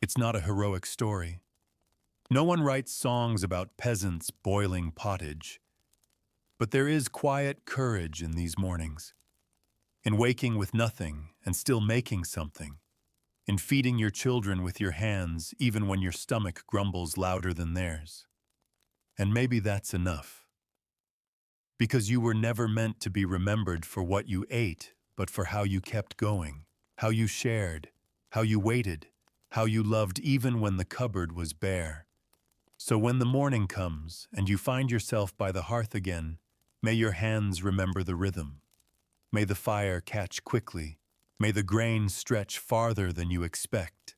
It's not a heroic story. No one writes songs about peasants boiling pottage. But there is quiet courage in these mornings. In waking with nothing and still making something. In feeding your children with your hands even when your stomach grumbles louder than theirs. And maybe that's enough. Because you were never meant to be remembered for what you ate, but for how you kept going, how you shared, how you waited, how you loved even when the cupboard was bare. So when the morning comes and you find yourself by the hearth again, may your hands remember the rhythm. May the fire catch quickly. May the grain stretch farther than you expect.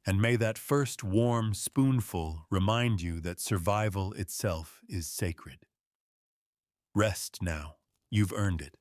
And may that first warm spoonful remind you that survival itself is sacred. Rest now. You've earned it.